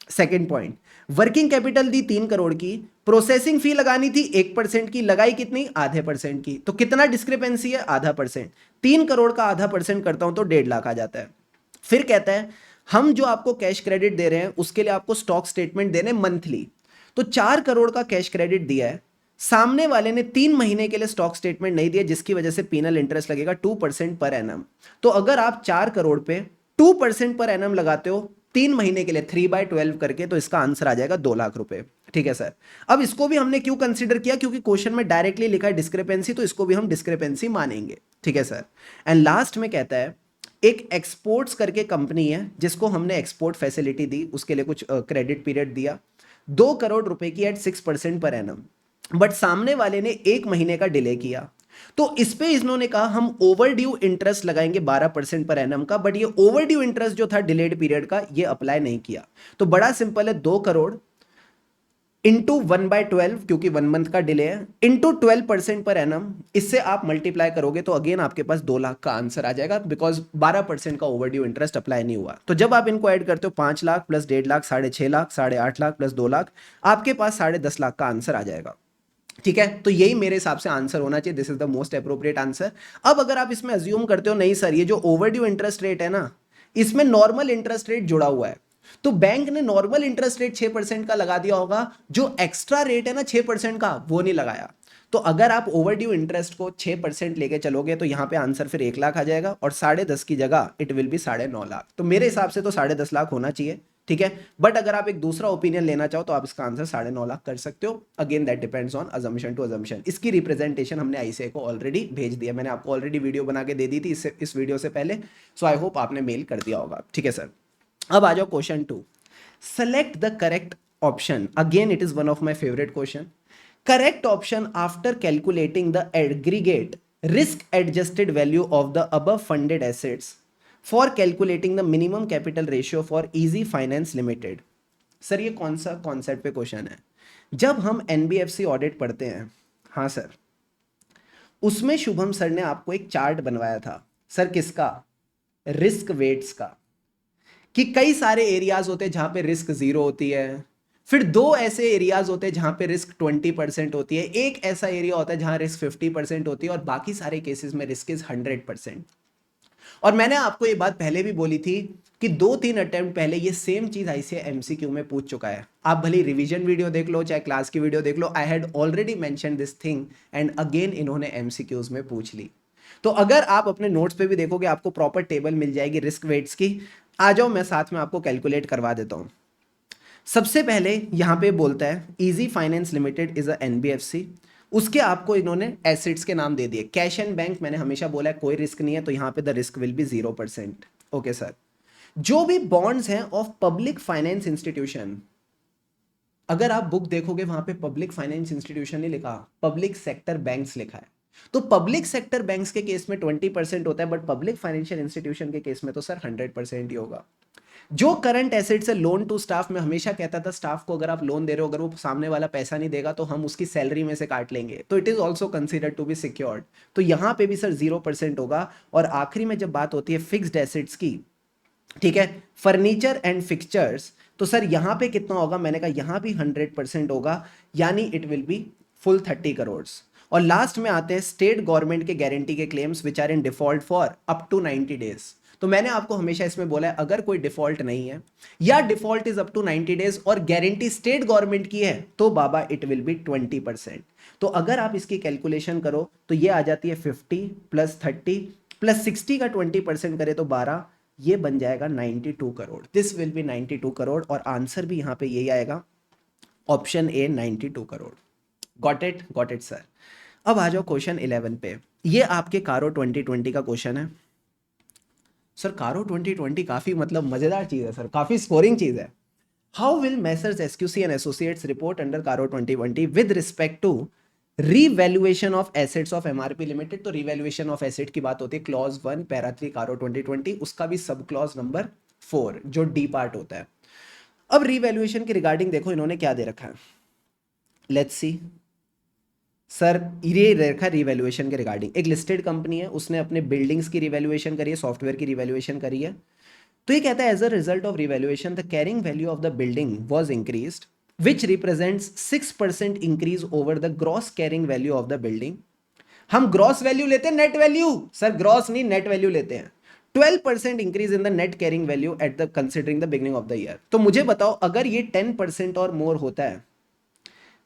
Second point, working capital दी 3 करोड़ की, प्रोसेसिंग फी लगानी थी 1% की, लगाई कितनी? आधे % की। तो कितना डिस्क्रिपेंसी है? आधा %। 3 करोड़ का आधा % करता हूं तो 1.5 लाख आ जाता है। फिर कहता है हम जो आपको कैश क्रेडिट दे रहे हैं उसके लिए आपको स्टॉक स्टेटमेंट देने मंथली। तो 4 करोड़ का कैश क्रेडिट दिया है, सामने वाले ने 3 महीने के लिए स्टॉक स्टेटमेंट नहीं दिया, जिसकी वजह से पीनल इंटरेस्ट लगेगा 2% पर एनम। तो अगर आप 4 करोड़ पे 2% पर एनम लगाते हो 3 महीने के लिए 3/12 करके, तो इसका आंसर आ जाएगा 2 लाख रुपए। ठीक है सर। अब इसको भी हमने क्यों कंसीडर किया, क्योंकि क्वेश्चन में डायरेक्टली लिखा है डिस्क्रिपेंसी, तो इसको भी हम डिस्क्रिपेंसी मानेंगे। ठीक है सर। एंड लास्ट में कहता है एक एक्सपोर्ट्स करके कंपनी है जिसको हमने एक्सपोर्ट फैसिलिटी दी, उसके लिए कुछ क्रेडिट पीरियड दिया 2 करोड़ रुपए की एट 6% पर एनम, बट सामने वाले ने 1 महीने का डिले किया, तो इस पे इन्होंने कहा हम ओवर ड्यू इंटरेस्ट लगाएंगे 12% पर एनम का, बट ये ओवर ड्यू इंटरेस्ट जो था डिलेड पीरियड का ये अप्लाई नहीं किया। तो बड़ा सिंपल है, 2 करोड़ इंटू 1/12, क्योंकि 1 मंथ का डिले है, इंटू 12% पर एनम, इससे आप मल्टीप्लाई करोगे तो अगेन आपके पास 2 लाख का आंसर आ जाएगा, बिकॉज 12% का ओवरड्यू इंटरेस्ट अप्लाई नहीं हुआ। तो जब आप इनको ऐड करते हो 5 लाख प्लस 1.5 लाख 6.5 लाख 8.5 लाख प्लस 2 लाख, आपके पास 10.5 लाख का आंसर आ जाएगा। ठीक है, तो यही मेरे हिसाब से आंसर होना चाहिए। This is the most appropriate answer. अब अगर आप इसमें अज्यूम करते हो नहीं सर ये जो ओवरड्यू इंटरेस्ट रेट है ना, इसमें नॉर्मल इंटरेस्ट रेट जुड़ा हुआ है, तो बैंक ने नॉर्मल इंटरेस्ट रेट 6% का लगा दिया होगा, जो एक्स्ट्रा रेट है ना 6% का वो नहीं लगाया। तो अगर आप ओवरड्यू इंटरेस्ट को 6% लेके चलोगे तो यहां पे आंसर फिर 1 लाख आ जाएगा, और 10.5 की जगह इट विल बी 9.5 लाख। तो मेरे हिसाब से तो 10.5 लाख होना चाहिए। ठीक है, बट अगर आप एक दूसरा ओपिनियन लेना चाहो तो आप इसका आंसर 9.5 लाख कर सकते हो। Again that depends on assumption to assumption. इसकी रिप्रेजेंटेशन हमने आईसीआई को ऑलरेडी भेज दिया, मैंने आपको ऑलरेडी वीडियो बना के दे दी थी इस वीडियो से पहले, सो आई होप आपने मेल कर दिया होगा। ठीक है सर। अब आ जाओ question 2, select the correct option. Again it is one of my favourite question. Correct option after calculating the aggregate risk adjusted value of the above funded assets for calculating the minimum capital ratio for easy finance limited. Sir ये कौन सा कॉन्सेप्ट पे क्वेश्चन है? जब हम एनबीएफसी ऑडिट पढ़ते हैं, हाँ सर, उसमें शुभम सर ने आपको एक चार्ट बनवाया था सर, किसका? रिस्क वेट्स का, कि कई सारे एरियाज होते हैं जहां पे रिस्क 0 होती है, फिर 2 ऐसे एरियाज होते हैं जहां पे रिस्क 20% होती है, एक ऐसा एरिया होता है जहां रिस्क 50% होती है, और बाकी सारे केसेस में रिस्क इज 100%। और मैंने आपको ये बात पहले भी बोली थी कि 2-3 अटेम्प्ट पहले ये सेम चीज आईसीआई एमसीक्यू में पूछ चुका है। आप भले रिवीजन वीडियो देख लो चाहे क्लास की वीडियो देख लो, I had already mention this thing and again इन्होंने एमसीक्यूज में पूछ ली। तो अगर आप अपने नोट्स पे भी देखोगे आपको प्रॉपर टेबल मिल जाएगी रिस्क वेट्स की। आ जाओ मैं साथ में आपको कैलकुलेट करवा देता हूं। सबसे पहले यहां पे बोलता है easy finance limited is a NBFC, उसके आपको इन्होंने एसेट्स के नाम दे दिए। कैश एंड बैंक मैंने हमेशा बोला है कोई रिस्क नहीं है, तो यहां पे the risk will be 0%। Okay sir. जो भी बॉन्ड्स हैं ऑफ पब्लिक फाइनेंस इंस्टीट्यूशन, अगर आप बुक देखोगे वहां पे पब्लिक फाइनेंस इंस्टीट्यूशन नहीं लिखा, पब्लिक सेक्टर बैंक्स लिखा है। तो पब्लिक सेक्टर बैंक्स के केस में 20% होता है, बट पब्लिक फाइनेंशियल इंस्टीट्यूशन के केस में तो सर 100% ही होगा। जो करंट एसेट्स है, लोन टू स्टाफ, में हमेशा कहता था स्टाफ को अगर आप लोन दे रहे हो, अगर वो सामने वाला पैसा नहीं देगा तो हम उसकी सैलरी में से काट लेंगे, तो it is also considered to be secured. तो यहां पे भी सर 0% होगा। और आखिरी में जब बात होती है फिक्स्ड एसेट्स की, ठीक है, फर्नीचर एंड फिक्सचर्स, तो सर यहां पे कितना होगा? मैंने कहा यहां भी 100% होगा, यानी it will be full 30 crore. और लास्ट में आते हैं स्टेट गवर्नमेंट के गारंटी के claims which are in default for up to 90 days. तो मैंने आपको हमेशा इसमें बोला है अगर कोई डिफॉल्ट नहीं है या default is up to 90 days और गारंटी स्टेट गवर्नमेंट की है तो बाबा इट विल बी 20%। तो अगर आप इसकी कैलकुलेशन करो तो ये आ जाती है 50 प्लस 30 प्लस 60 का 20% करे तो 12, ये बन जाएगा 92 crore. This will be 92 crore, और आंसर भी यहां पे यही आएगा, option A 92 crore. Got it sir. अब आ जाओ क्वेश्चन 11 पे। ये आपके कारो 2020 का क्वेश्चन है सर। कारो 2020 काफी मतलब मजेदार चीज है सर, काफी स्कोरिंग चीज है। How will messrs SQC and associates report under CARO 2020 with respect to revaluation of assets of MRP limited? तो रीवैल्यूएशन ऑफ एसेट की बात होती है क्लॉज 1 पैरा 3 कारो 2020, उसका भी सब क्लॉज नंबर 4 जो डी पार्ट होता है। अब रीवैल्यूएशन के रिगार्डिंग देखो इन्होंने क्या दे रखा है, लेट्स सी सर। ये रखा रिवैल्यूएशन के रिगार्डिंग, एक लिस्टेड कंपनी है, उसने अपने बिल्डिंग्स की रिवैल्यूएशन करी है, सॉफ्टवेयर की रिवैल्यूएशन करी है। तो ये कहता है as a result of revaluation the carrying value of the building was increased which represents 6% increase over the gross carrying value of the building। हम ग्रॉस वैल्यू लेते हैं नेट वैल्यू सर, ग्रॉस नहीं नेट वैल्यू लेते हैं। 12% increase in the net carrying value at the considering the beginning of the year. तो मुझे बताओ अगर ये 10% और मोर होता है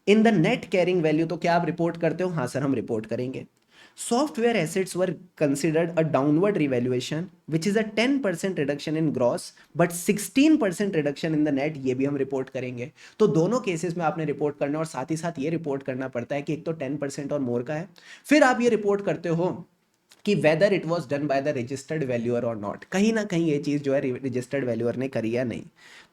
in the net carrying value तो क्या आप रिपोर्ट करते हो? हाँ सर, हम रिपोर्ट करेंगे. Software assets were considered a downward revaluation, which is a 10% reduction in gross, but 16% reduction in the net. ये भी हम रिपोर्ट करेंगे. तो दोनों केसेस में आपने रिपोर्ट करना और साथ ही साथ ये रिपोर्ट करना पड़ता है कि एक तो 10% और मोर का है, फिर आप ये रिपोर्ट करते हो कि whether it was done by the registered valuer और नॉट. कहीं ना कहीं ये चीज़ जो है रजिस्टर्ड वैल्यूअर ने करी या नहीं.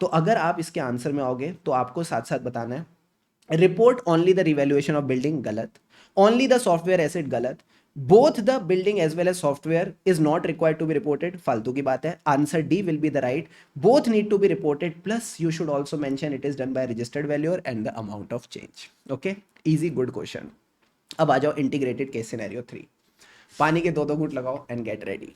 तो अगर आप इसके आंसर में आओगे तो आपको साथ साथ बताना है report only the revaluation of building, गलत. ओनली द सॉफ्टवेयर एसेट, गलत. Both the building as well as software is not required to be reported, फालतू की बात है. Answer D will be the right. Both need to be reported, plus you should also mention it is done by registered valuer and the amount of change. Okay, easy, good question. अब आ जाओ इंटीग्रेटेड केस सिनेरियो 3. पानी के दो घूंट लगाओ एंड गेट रेडी.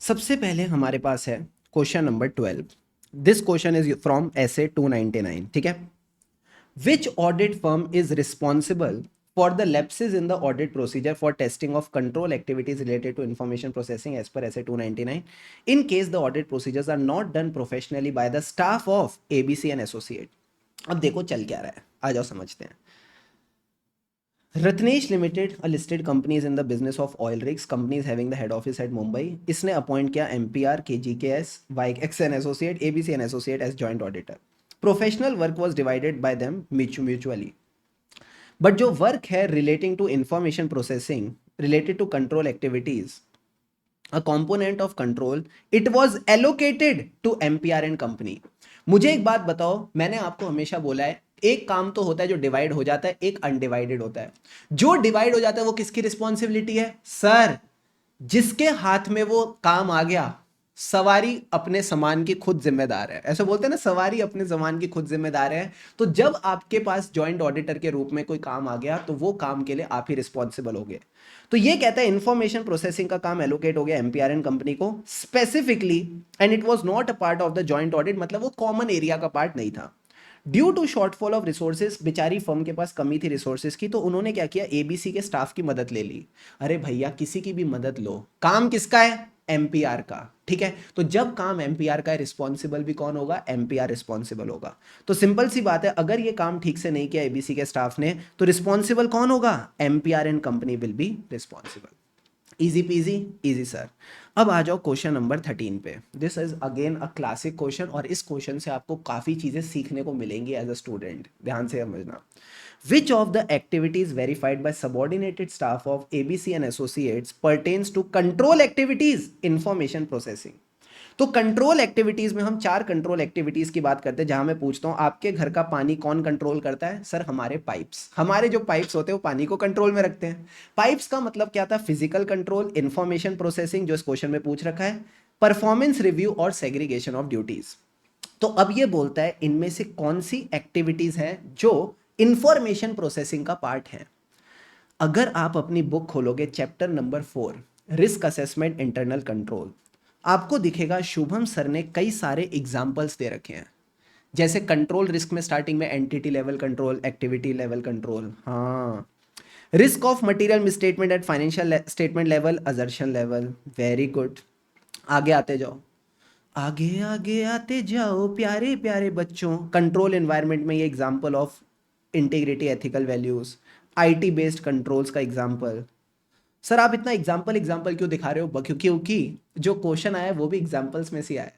सबसे पहले हमारे पास है question number 12. This question is from SA 299. ठीक है. Which audit firm is responsible for the lapses in the audit procedure for testing of control activities related to information processing as per SA 299 in case the audit procedures are not done professionally by the staff of ABC and Associate. अब देखो चल क्या रहा है, आ जाओ समझते हैं. Ratnesh Limited, a listed company is in the business of oil rigs. Company is having the head office at Mumbai. इसने अपॉइंट किया MPR, KGKS, YX and Associate, ABC and Associate as joint auditor. Professional work was divided by them mutually. But जो वर्क है relating to information processing related to control activities, a component of control, it was allocated to MPR and company. मुझे एक बात बताओ, मैंने आपको हमेशा बोला है एक काम तो होता है जो डिवाइड हो जाता है, एक अनडिवाइडेड होता है. जो डिवाइड हो जाता है वो किसकी रिस्पॉन्सिबिलिटी है? सर, जिसके हाथ में वो काम आ गया, सवारी अपने सामान की खुद जिम्मेदार है. ऐसा बोलते हैं ना, सवारी अपने सामान की खुद जिम्मेदार है. तो जब आपके पास जॉइंट ऑडिटर के रूप में कोई काम आ गया तो वो काम के लिए आप ही रिस्पॉन्सिबल हो गए. तो ये कहता है इंफॉर्मेशन प्रोसेसिंग का काम एलोकेट हो गया एमपीआर एंड कंपनी को specifically, and it was not a part of the joint audit. मतलब वो कॉमन एरिया का पार्ट नहीं था. Due to shortfall of resources, बेचारी फर्म के पास कमी थी रिसोर्सेज की, तो उन्होंने क्या किया, एबीसी के स्टाफ की मदद ले ली. अरे भैया, किसी की भी मदद लो, काम किसका है? एमपीआर का. ठीक है. तो जब काम एमपीआर का है, रिस्पॉन्सिबल भी कौन होगा? एमपीआर रिस्पॉन्सिबल होगा. तो सिंपल सी बात है, अगर ये काम ठीक से नहीं किया एबीसी के स्टाफ ने तो रिस्पॉन्सिबल कौन होगा? MPR and company will be responsible. Easy PG, easy sir. अब आ जाओ क्वेश्चन नंबर 13 पे. This is again a classic question और इस क्वेश्चन से आपको काफी चीजें सीखने को मिलेंगी एज अ स्टूडेंट. ध्यान से समझना. Which of the activities verified by subordinated staff of ABC and Associates pertains to control activities information processing? तो कंट्रोल एक्टिविटीज में हम 4 कंट्रोल एक्टिविटीज की बात करते हैं. जहां मैं पूछता हूं आपके घर का पानी कौन कंट्रोल करता है? सर, हमारे पाइप्स. हमारे जो पाइप्स होते हैं वो पानी को कंट्रोल में रखते हैं. पाइप्स का मतलब क्या था? फिजिकल कंट्रोल, इंफॉर्मेशन प्रोसेसिंग जो इस क्वेश्चन में पूछ रखा है, परफॉर्मेंस रिव्यू और सेग्रीगेशन ऑफ ड्यूटीज. तो अब ये बोलता है इनमें से कौन सी एक्टिविटीज हैं जो इंफॉर्मेशन प्रोसेसिंग का पार्ट है. अगर आप अपनी बुक खोलोगे chapter number 4 risk assessment internal control, आपको दिखेगा शुभम सर ने कई सारे एग्जाम्पल्स दे रखे हैं. जैसे कंट्रोल रिस्क में स्टार्टिंग में entity level control, activity level control, हाँ, risk of material misstatement at financial statement level, assertion level. Very good. आगे आते जाओ, आगे आगे आते जाओ प्यारे प्यारे बच्चों. कंट्रोल एनवायरनमेंट में ये example of integrity, ethical values, IT based controls का एग्जांपल. सर, आप इतना एग्जांपल एग्जांपल क्यों दिखा रहे हो? क्योंकि जो क्वेश्चन आया है वो भी एग्जांपल्स में से आया है.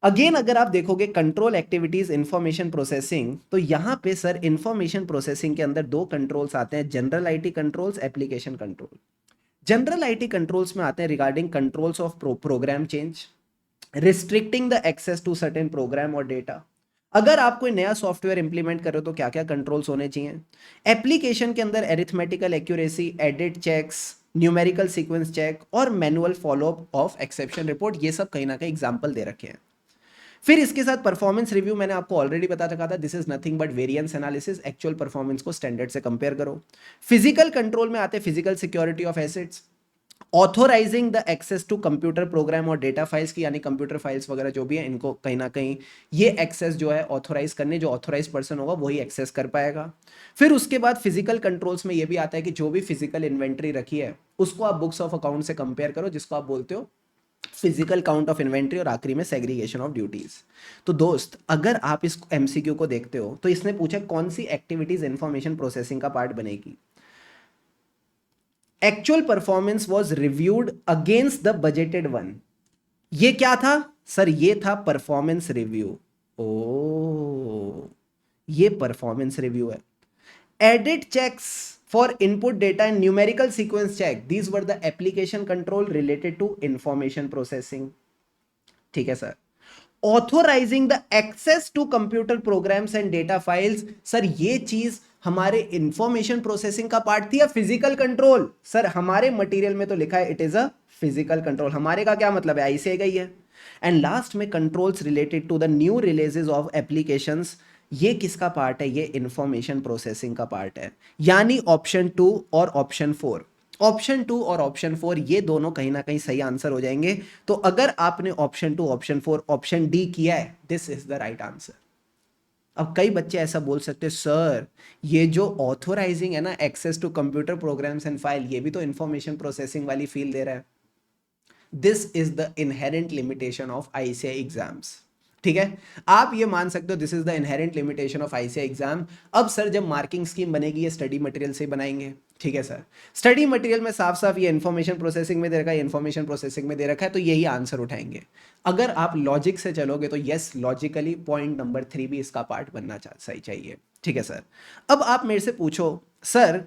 अगेन अगर आप देखोगे कंट्रोल एक्टिविटीज इंफॉर्मेशन प्रोसेसिंग, तो यहां पे सर इंफॉर्मेशन प्रोसेसिंग के अंदर 2 कंट्रोल्स आते हैं, general IT controls, application control. General IT controls में आते हैं regarding controls of program change, restricting the access to certain program और डेटा. अगर आप कोई नया सॉफ्टवेयर इंप्लीमेंट कर रहे हो तो क्या क्या कंट्रोल्स होने चाहिए. एप्लीकेशन के अंदर arithmetical accuracy, edit checks, numerical sequence check और manual follow up of exception report. ये सब कहीं ना कहीं एग्जाम्पल दे रखे हैं. फिर इसके साथ परफॉर्मेंस रिव्यू मैंने आपको ऑलरेडी बता रखा था. This is nothing but variance analysis, actual performance को स्टैंडर्ड से कंपेयर करो. फिजिकल कंट्रोल में आते हैं physical security of assets, authorising the access to computer program और डेटा फाइल्स की, यानी कंप्यूटर फाइल्स वगैरह जो भी है इनको कहीं ना कहीं ये एक्सेस जो है ऑथोराइज करने, जो ऑथोराइज पर्सन होगा वही एक्सेस कर पाएगा। फिर उसके बाद फिजिकल कंट्रोल्स में ये भी आता है कि जो भी फिजिकल इन्वेंट्री रखी है उसको आप बुक्स ऑफ अकाउंट से कंपेयर करो, जिसको आप बोलते हो फिजिकल काउंट ऑफ इन्वेंट्री, और आखिरी में सेग्रीगेशन ऑफ ड्यूटीज। तो दोस्त अगर आप इस एमसीक्यू को देखते हो तो इसने पूछा कौन सी एक्टिविटीज इंफॉर्मेशन प्रोसेसिंग का पार्ट बनेगी। Actual performance was reviewed against the budgeted one. ये क्या था सर? ये था परफॉर्मेंस रिव्यू। ओ, ये परफॉर्मेंस रिव्यू है। Edit checks for input data and numerical sequence check, these were the application control related to information processing. ठीक है sir. Authorising the access to computer programs and data files, sir ये चीज हमारे इंफॉर्मेशन प्रोसेसिंग का पार्ट थी या फिजिकल कंट्रोल? सर हमारे मटेरियल में तो लिखा है it is a physical control. हमारे का क्या मतलब है? ऐसे गई है। एंड लास्ट में controls related to the new releases of applications, ये किसका पार्ट है? ये इंफॉर्मेशन प्रोसेसिंग का पार्ट है। यानी ऑप्शन 2 और ऑप्शन 4, ऑप्शन 2 और ऑप्शन 4 ये दोनों कहीं ना कहीं सही आंसर हो जाएंगे। तो अगर आपने ऑप्शन 2, ऑप्शन 4, ऑप्शन डी किया है, this is the right answer. अब कई बच्चे ऐसा बोल सकते हैं सर ये जो ऑथोराइजिंग है ना access to computer programs and file, ये भी तो इंफॉर्मेशन प्रोसेसिंग वाली फील दे रहा है। This is the inherent limitation of ICAI exams. ठीक है, आप ये मान सकते हो this is the inherent limitation of ICAI exam. अब सर जब मार्किंग स्कीम बनेगी ये स्टडी मटेरियल से बनाएंगे। ठीक है सर, स्टडी मटेरियल में साफ साफ ये इन्फॉर्मेशन प्रोसेसिंग में दे रखा है, इन्फॉर्मेशन प्रोसेसिंग में दे रखा है, तो यही आंसर उठाएंगे। अगर आप लॉजिक से चलोगे तो यस, लॉजिकली पॉइंट नंबर 3 भी इसका पार्ट बनना सही चाहिए। ठीक है सर। अब आप मेरे से पूछो सर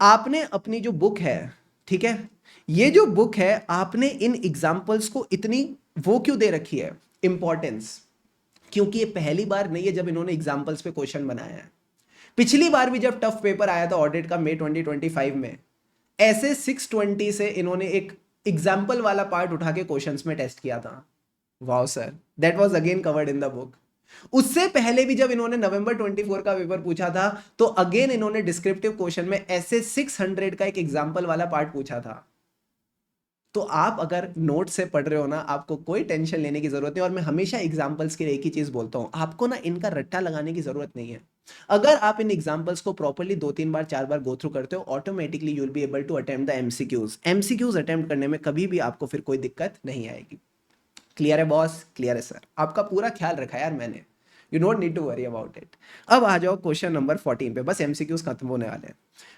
आपने अपनी जो बुक है, ठीक है, ये जो बुक है आपने इन एग्जाम्पल्स को इतनी वो क्यों दे रखी है इंपॉर्टेंस? क्योंकि ये पहली बार नहीं है जब इन्होंने एग्जाम्पल्स पे क्वेश्चन बनाया है। पिछली बार भी जब टफ पेपर आया था ऑडिट का मई 2025 में, ऐसे 620 से इन्होंने एक एग्जाम्पल वाला पार्ट उठा के क्वेश्चंस में टेस्ट किया था। Wow sir, that was again covered in the book. उससे पहले भी जब इन्होंने नवंबर 24 का पेपर पूछा था तो अगेन इन्होंने डिस्क्रिप्टिव क्वेश्चन में ऐसे 600 का एक एग्जाम्पल वाला पार्ट पूछा था। तो आप अगर नोट से पढ़ रहे हो ना, आपको कोई टेंशन लेने की जरूरत नहीं। और मैं हमेशा एग्जाम्पल्स के लिए एक ही चीज बोलता हूं, आपको ना इनका रट्टा लगाने की जरूरत नहीं है। अगर आप इन एग्जाम्पल्स को प्रॉपर्ली 2-3 बार 4 बार गो थ्रू करते हो, automatically you will be able to attempt the MCQs. MCQs attempt करने में कभी भी आपको फिर कोई दिक्कत नहीं आएगी। क्लियर है बॉस? क्लियर है सर, आपका पूरा ख्याल रखा यार मैंने, you don't need to worry about it. अब आ जाओ क्वेश्चन नंबर 14 पे, बस एमसीक्यूज खत्म होने वाले हैं।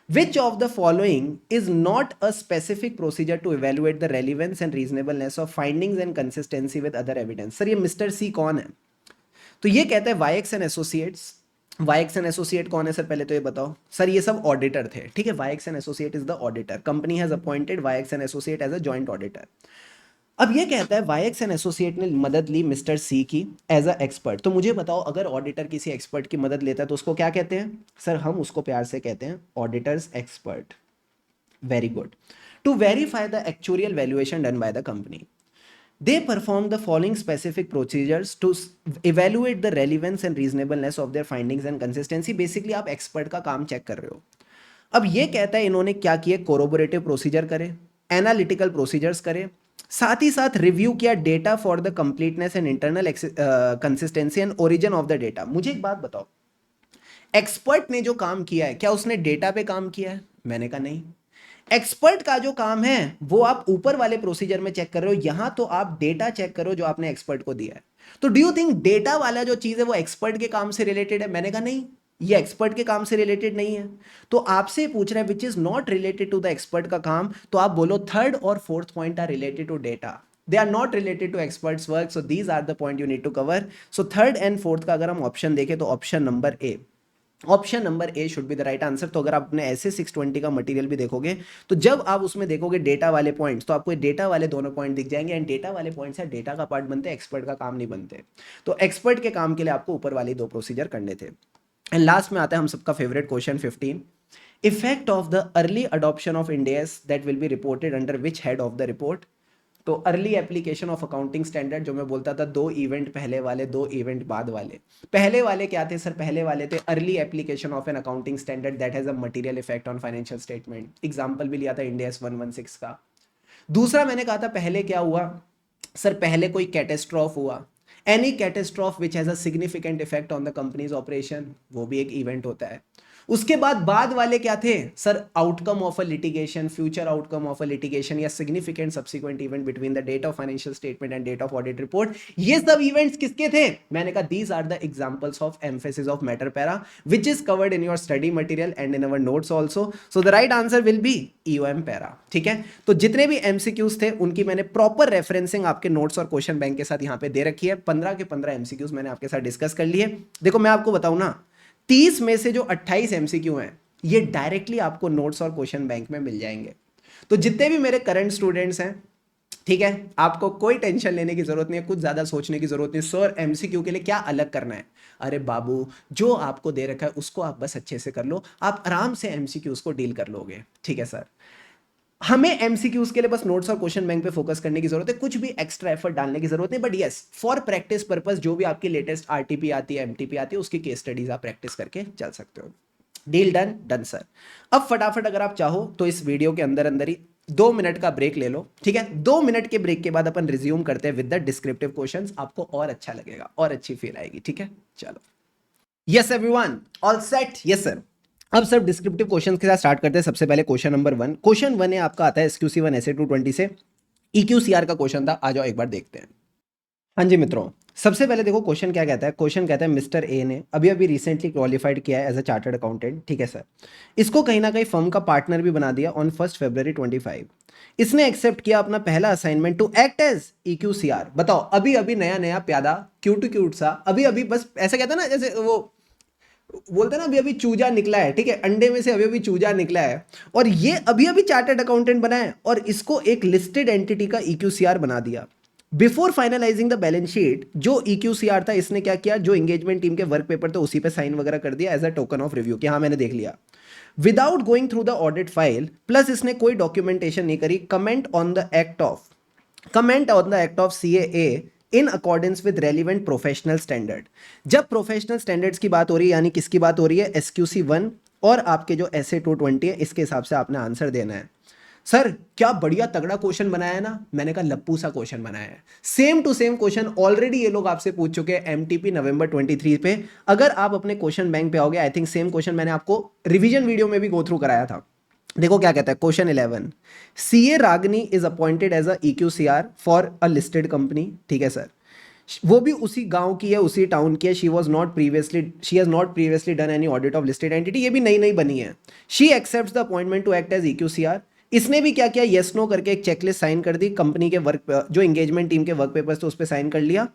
Which of the following is not a specific procedure to evaluate the relevance and reasonableness of findings and consistency with other evidence? Sir ये मिस्टर सी कौन है? तो ये कहता है YX and associates. YX and associate कौन है सर? पहले तो ये बताओ। सर ये सब ऑडिटर थे। ठीक है, YX and associate is the auditor, company has appointed YX and associate as a joint auditor. अब ये कहता है वाइएक्स एंड एसोसिएट ने मदद ली मिस्टर सी की एज अ एक्सपर्ट। तो मुझे बताओ अगर ऑडिटर किसी एक्सपर्ट की मदद लेता है तो उसको क्या कहते हैं? सर हम उसको प्यार से कहते हैं auditors expert. Very good. To verify the actuarial valuation done by the company, they perform the following specific procedures to evaluate the relevance and reasonableness of their findings and consistency। Basically आप एक्सपर्ट का काम चेक कर रहे हो। अब ये कहता है इन्होंने क्या किए, कोरोबोरेटिव प्रोसीजर करे, एनालिटिकल प्रोसीजर्स करे, साथ ही साथ रिव्यू किया data for the completeness and internal consistency and origin of the data. मुझे एक बात बताओ, एक्सपर्ट ने जो काम किया है क्या उसने डेटा पे काम किया है? मैंने कहा नहीं। एक्सपर्ट का जो काम है वो आप ऊपर वाले प्रोसीजर में चेक कर रहे हो, यहां तो आप डेटा चेक करो जो आपने एक्सपर्ट को दिया है। तो डू यू थिंक डेटा वाला जो चीज है वो एक्सपर्ट के काम से रिलेटेड है? मैंने कहा नहीं, ये एक्सपर्ट के काम से रिलेटेड नहीं है। तो आपसे पूछ रहा है which is not related to the expert का काम, तो आप बोलो थर्ड और fourth point are related to data, they are not related to experts work. So these are the point you need to cover. So third and fourth का अगर हम ऑप्शन देखें तो option number A, option number A should be the right answer. तो अगर आप अपने ऐसे 620 का मटेरियल भी देखोगे तो जब आप उसमें देखोगे डेटा वाले पॉइंट्स तो आपको डेटा वाले दोनों पॉइंट दिख जाएंगे। एंड डेटा वाले पॉइंट्स है डेटा का पार्ट बनते हैं, एक्सपर्ट का काम नहीं बनते। तो एक्सपर्ट के काम के लिए आपको ऊपर वाले दो प्रोसीजर करने थे। एंड लास्ट में आता है हम सबका favourite question 15, effect of the early adoption of Ind AS that will be reported under which head of the report? तो early application of accounting standard, जो मैं बोलता था 2 इवेंट पहले वाले 2 इवेंट बाद वाले, पहले वाले क्या थे सर? पहले वाले थे early application of an accounting standard that has a material effect on financial statement. Example भी लिया था इंडिया 116 का। दूसरा मैंने कहा था पहले क्या हुआ सर, पहले कोई कैटेस्ट्रॉफ हुआ, any catastrophe which has a significant effect on the company's operation, वो भी एक इवेंट होता है। उसके बाद वाले क्या थे sir, outcome of a litigation, future outcome of a litigation या significant subsequent event between the date of financial statement and date of audit report. ये सब इवेंट्स किसके थे? मैंने कहा these are the examples of emphasis of matter para which is covered in your study material and in our notes also. So the right answer will be EOM para. ठीक है, तो जितने भी एमसीक्यूज थे उनकी मैंने प्रॉपर रेफरेंसिंग आपके नोट्स और क्वेश्चन बैंक के साथ यहां पे दे रखी है। 15 के 15 एमसीक्यूज मैंने आपके साथ डिस्कस कर लिए। देखो मैं आपको बताऊं ना, 30 में से जो 28 एमसीक्यू हैं ये डायरेक्टली आपको नोट्स और क्वेश्चन बैंक में मिल जाएंगे। तो जितने भी मेरे करंट स्टूडेंट्स हैं, ठीक है, आपको कोई टेंशन लेने की जरूरत नहीं है, कुछ ज्यादा सोचने की जरूरत नहीं सर एमसीक्यू के लिए क्या अलग करना है। अरे बाबू, जो आपको दे रखा है उसको आप बस अच्छे से कर लो, आप आराम से एमसीक्यूज को डील कर लोगे। ठीक है सर, हमें एमसीक्यूज के लिए बस नोट्स और क्वेश्चन बैंक पे फोकस करने की जरूरत है, कुछ भी एक्स्ट्रा एफर्ट डालने की जरूरत नहीं। But yes, for practice purpose जो भी आपकी लेटेस्ट आरटीपी आती है, एमटीपी आती है, उसकी केस स्टडीज आप प्रैक्टिस करके चल सकते हो। Deal done? Done sir. अब फटाफट अगर आप चाहो तो इस वीडियो के अंदर अंदर ही 2 मिनट का ब्रेक ले लो। ठीक है, 2 मिनट के ब्रेक के बाद अपन रिज्यूम करते हैं विद द डिस्क्रिप्टिव क्वेश्चंस, आपको और अच्छा लगेगा और अच्छी फील आएगी। ठीक है, चलो। Yes everyone, all set? Yes sir. अब सर डिस्क्रिप्टिव क्वेश्चंस के साथ स्टार्ट करते हैं। सबसे पहले क्वेश्चन नंबर 1। क्वेश्चन 1 है आपका, आता है SQC1 SA 220 से, EQCR का क्वेश्चन था। आ जाओ एक बार देखते हैं। हाँ जी मित्रों, सबसे पहले देखो क्वेश्चन क्या कहता है। क्वेश्चन कहता है मिस्टर ए ने अभी अभी रिसेंटली क्वालिफाइड किया है एज अ चार्टर्ड अकाउंटेंट। ठीक है सर, इसको कहीं ना कहीं फर्म का पार्टनर भी बना दिया ऑन 1 फरवरी 25। इसने एक्सेप्ट किया अपना पहला assignment to act as EQCR। बताओ, अभी अभी नया नया प्यादा, क्यूट क्यूट सा, अभी अभी बस ऐसा कहता है ना, जैसे वो बोलते हैं ना, अभी अभी चूजा निकला है। ठीक है, अंडे में से अभी अभी चूजा निकला है, और ये अभी अभी चार्टर्ड अकाउंटेंट बना है और इसको एक लिस्टेड एंटिटी का EQCR बना दिया। Before finalising the balance sheet, जो EQCR था इसने क्या किया, जो एंगेजमेंट टीम के वर्क पेपर थे उसी पे साइन वगैरह कर दिया as a token of review कि हाँ मैंने देख लिया, without going through the audit file. Plus इसने कोई डॉक्यूमेंटेशन नहीं करी। Comment on the act of CAA in accordance with relevant professional standard. जब प्रोफेशनल स्टैंडर्ड्स की बात हो रही है, यानी किसकी बात हो रही है, SQC1 और आपके जो SA 220 है, इसके हिसाब से आपने आंसर देना है। सर क्या बढ़िया तगड़ा क्वेश्चन बनाया है ना, मैंने कहा लप्पू सा क्वेश्चन बनाया है। Same to same question already ये लोग आपसे पूछ चुके हैं MTP नवंबर 23 पे। अगर आप अपने क्वेश्चन बैंक पे आओगे, आई थिंक सेम क्वेश्चन मैंने आपको रिवीजन वीडियो में भी गो थ्रू कराया था। देखो क्या कहता है question 11। CA Ragini is appointed as a EQCR for a listed company. ठीक है सर, वो भी उसी गांव की है, उसी टाउन की है। She has not previously done any audit of listed entity, ये भी नई नई बनी है। She accepts the appointment to act as EQCR। इसने भी क्या किया, येस नो करके एक चेकलिस्ट साइन कर दी, कंपनी के वर्क, जो एंगेजमेंट टीम के वर्क पेपर्स थे उस पर साइन कर लिया,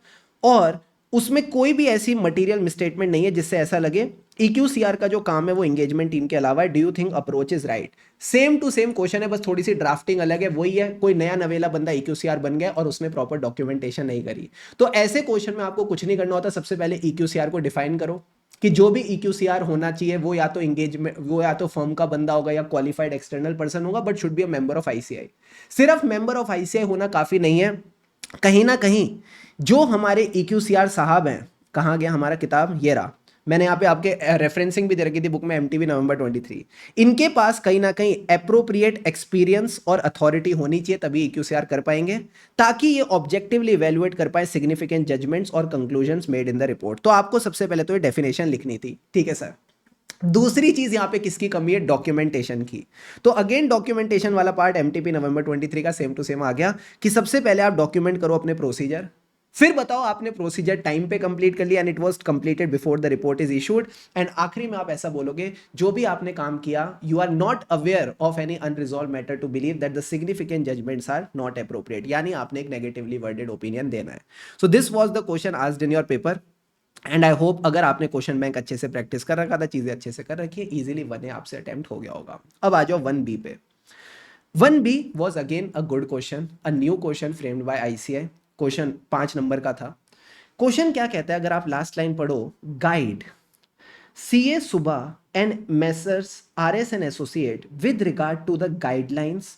और उसमें कोई भी ऐसी मटेरियल मिसस्टेटमेंट नहीं है जिससे ऐसा लगे EQCR का जो काम है वो एंगेजमेंट टीम के अलावा है। Do you think approach is right? Same to same question है, बस थोड़ी सी ड्राफ्टिंग अलग है। वही है, कोई नया नवेला बंदा EQCR बन गया और उसने प्रॉपर डॉक्यूमेंटेशन नहीं करी। तो ऐसे क्वेश्चन में आपको कुछ नहीं करना होता, सबसे पहले EQCR को डिफाइन करो कि जो भी EQCR होना चाहिए वो या तो एंगेजमेंट, वो या तो फर्म का बंदा होगा या क्वालिफाइड एक्सटर्नल पर्सन होगा, but should be a member of ICI। सिर्फ मेंबर ऑफ ICI होना काफी नहीं है, कहीं ना कहीं जो हमारे EQCR साहब हैं, कहाँ गया हमारा किताब, ये रहा, मैंने यहाँ पे आपके रेफरेंसिंग भी दे रखी थी बुक में, MTV नवंबर 23। इनके पास कहीं ना कहीं एप्रोप्रिएट एक्सपीरियंस और अथॉरिटी होनी चाहिए, तभी EQCR कर पाएंगे, ताकि ये ऑब्जेक्टिवली इवेल्युएट कर पाए सिग्निफिकेंट जजमेंट्स और conclusions made in the report. तो आपको सबसे पहले तो ये डेफिनेशन लिखनी थी। ठीक है सर। दूसरी चीज यहां पे किसकी कमी है, डॉक्यूमेंटेशन की। तो अगेन डॉक्यूमेंटेशन वाला पार्ट MTP नवंबर 23 का सेम टू सेम आ गया कि सबसे पहले आप डॉक्यूमेंट करो अपने प्रोसीजर, फिर बताओ आपने प्रोसीजर टाइम पे कंप्लीट कर लिया and it was completed before the report is issued, and आखिरी में आप ऐसा बोलोगे जो भी आपने काम किया, you are not aware of any unresolved matter to believe that the significant judgments are not appropriate, यानी आपने एक नेगेटिवली वर्डेड ओपिनियन देना है। So this was the question asked in your paper, and I hope अगर आपने क्वेश्चन बैंक अच्छे से प्रैक्टिस कर रखा था, चीजें अच्छे से कर रखी है, इजीली 1A आपसे अटेम्प्ट हो गया होगा। अब आ जाओ 1B पे। 1B was again a good question, a new question framed by ICI। Question 5 number का था। क्वेश्चन क्या कहता है, अगर आप लास्ट लाइन पढ़ो, गाइड CA सुबह and messrs RS and associate with regard to the guidelines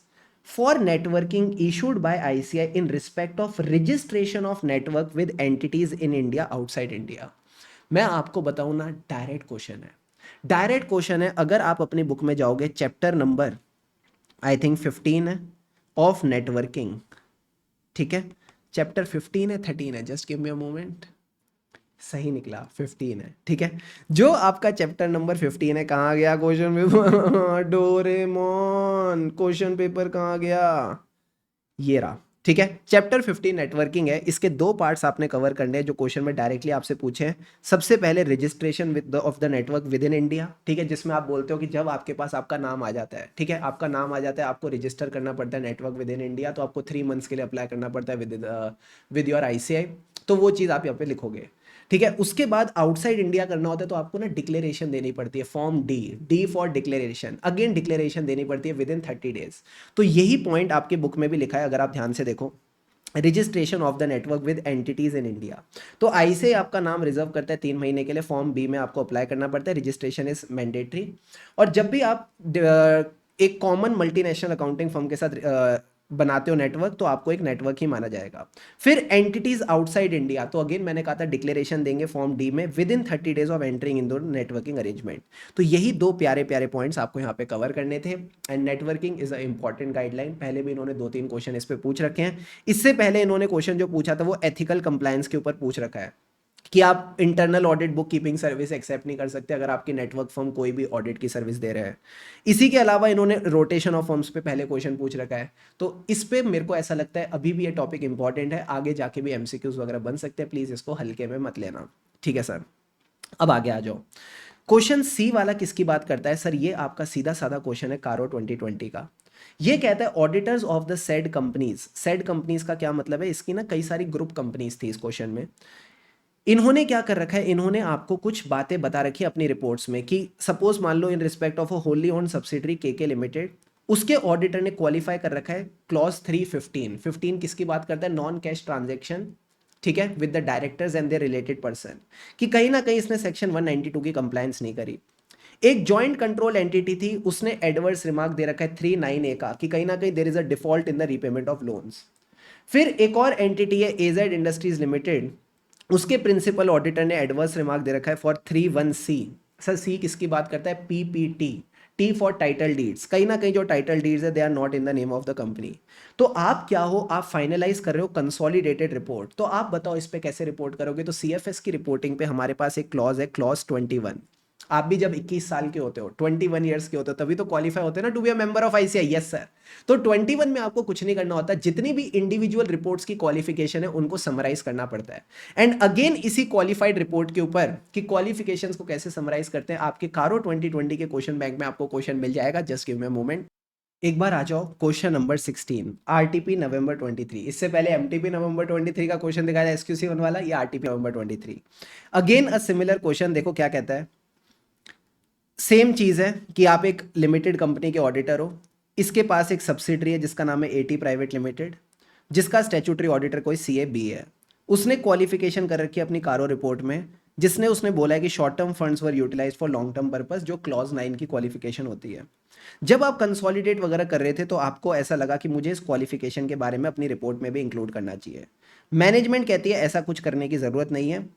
for networking issued by ICI in respect of registration of network with entities in India outside India। मैं आपको बताऊं ना, डायरेक्ट क्वेश्चन है, डायरेक्ट क्वेश्चन है। अगर आप अपनी बुक में जाओगे, चैप्टर नंबर आई थिंक 15 है ऑफ नेटवर्किंग, ठीक है, चैप्टर 15 है 13 है, just give me a moment, सही निकला 15 है, ठीक है। जो आपका चैप्टर नंबर 15 है, कहाँ गया question paper Doraemon, question paper कहाँ गया, ये रहा, ठीक है। चैप्टर 15 नेटवर्किंग है, इसके दो पार्ट्स आपने कवर करने हैं जो क्वेश्चन में डायरेक्टली आपसे पूछे हैं। सबसे पहले registration with of the network with in India, ठीक है, जिसमें आप बोलते हो कि जब आपके पास आपका नाम आ जाता है, ठीक है, आपका नाम आ जाता है, आपको रजिस्टर करना पड़ता है नेटवर्क विद इन इंडिया, तो आपको 3 मंथ्स के लिए अप्लाई करना पड़ता है विद योर ICI, तो वो चीज़ आप यहाँ पे लिखोगे, ठीक है। उसके बाद आउटसाइड इंडिया करना होता है तो आपको ना डिक्लेरेशन देनी पड़ती है, form D for declaration, again declaration देनी पड़ती है विद इन 30 डेज। तो यही पॉइंट आपके बुक में भी लिखा है, अगर आप ध्यान से देखो, registration of the network with entities in India. तो ICAI आपका नाम रिजर्व करता है 3 महीने के लिए, फॉर्म बी में आपको अप्लाई करना पड़ता है, रजिस्ट्रेशन इज मैंडेटरी। और जब भी आप एक कॉमन मल्टीनेशनल अकाउंटिंग फर्म के साथ बनाते हो नेटवर्क, तो आपको एक नेटवर्क ही माना जाएगा। फिर एंटिटीज आउटसाइड इंडिया, तो अगेन मैंने कहा था डिक्लेरेशन देंगे फॉर्म डी में with in 30 days of entering in the networking arrangement. तो यही दो प्यारे प्यारे पॉइंट्स आपको यहाँ पे कवर करने थे। And networking is a important guideline, पहले भी इन्होंने 2-3 क्वेश्चन इस पे पूछ रखे हैं। इससे पहले इन्होंने क्वेश्चन जो पूछा था वो एथिकल कंप्लायंस के ऊपर पूछ रखा है कि आप internal audit book keeping service accept नहीं कर सकते अगर आपकी नेटवर्क फर्म कोई भी ऑडिट की सर्विस दे रहे हैं। इसी के अलावा इन्होंने रोटेशन ऑफ फर्म्स पे पहले क्वेश्चन पूछ रखा है, तो इस पे मेरे को ऐसा लगता है अभी भी ये टॉपिक इंपॉर्टेंट है, आगे जाके भी MCQs वगैरह बन सकते हैं, प्लीज इसको हल्के में मत लेना, ठीक है सर। अब आगे आ जाओ, क्वेश्चन सी वाला किसकी बात करता है सर, ये आपका सीधा साधा क्वेश्चन है कारो 2020 का। ये कहता है auditors of the said companies. Said companies का क्या मतलब है, इसकी ना कई सारी ग्रुप कंपनीज थी इस क्वेश्चन में। इन्होंने क्या कर रखा है, इन्होंने आपको कुछ बातें बता रखी है अपनी रिपोर्ट्स में कि सपोज मान लो in respect of a wholly owned subsidiary KK limited, उसके ऑडिटर ने क्वालिफाई कर रखा है क्लॉज 315। 15 किसकी बात करता है, नॉन कैश ट्रांजेक्शन, ठीक है, with the directors and their related person, कि कहीं ना कहीं इसने सेक्शन 192 की कंप्लायंस नहीं करी। एक जॉइंट कंट्रोल एंटिटी थी, उसने एडवर्स रिमार्क दे रखा है 39A का कि कहीं ना कहीं there is a default in the repayment of loans. फिर एक और एंटिटी है AZ इंडस्ट्रीज लिमिटेड, उसके प्रिंसिपल ऑडिटर ने एडवर्स रिमार्क दे रखा है फॉर 31C। सर सी किसकी बात करता है, PPT, T for title deeds, कहीं ना कहीं जो टाइटल डीड्स है they are not in the name of the company. तो आप क्या हो, आप फाइनलाइज कर रहे हो कंसोलिडेटेड रिपोर्ट, तो आप बताओ इस पे कैसे रिपोर्ट करोगे। तो CFS की रिपोर्टिंग पे हमारे पास एक क्लॉज है, क्लॉज 21। आप भी जब 21 साल के होते हो, 21 ईयर्स के होते हो, तभी तो क्वालिफाई होते हैं ना to be a member of ICAI। Yes sir. तो 21 में आपको कुछ नहीं करना होता, जितनी भी इंडिविजुअल रिपोर्ट्स की क्वालिफिकेशन है उनको समराइज करना पड़ता है। एंड अगेन इसी क्वालिफाइड रिपोर्ट के ऊपर कि क्वालिफिकेशंस को कैसे समराइज करते हैं, आपके कारो 2020 के क्वेश्चन बैंक में आपको क्वेश्चन मिल जाएगा। Just give me a moment, एक बार आ जाओ क्वेश्चन नंबर 16, RTP नवंबर 23। इससे पहले MTP नवंबर 23 का क्वेश्चन दिखाया था SQC1 वाला, ये RTP November 23। Again a similar question, देखो क्या कहता है। सेम चीज है कि आप एक लिमिटेड कंपनी के ऑडिटर हो, इसके पास एक सब्सिडरी है जिसका नाम है AT प्राइवेट लिमिटेड, जिसका स्टैट्यूटरी ऑडिटर कोई CAB है। उसने क्वालिफिकेशन कर रखी है अपनी कारो रिपोर्ट में, जिसने उसने बोला है कि short term funds were utilised for long term purpose, जो क्लॉज 9 की क्वालिफिकेशन होती है। जब आप कंसोलिडेट वगैरह कर रहे थे तो आपको ऐसा लगा कि मुझे इस क्वालिफिकेशन के बारे में अपनी रिपोर्ट में भी इंक्लूड करना चाहिए। मैनेजमेंट कहती है ऐसा कुछ करने की जरूरत नहीं है,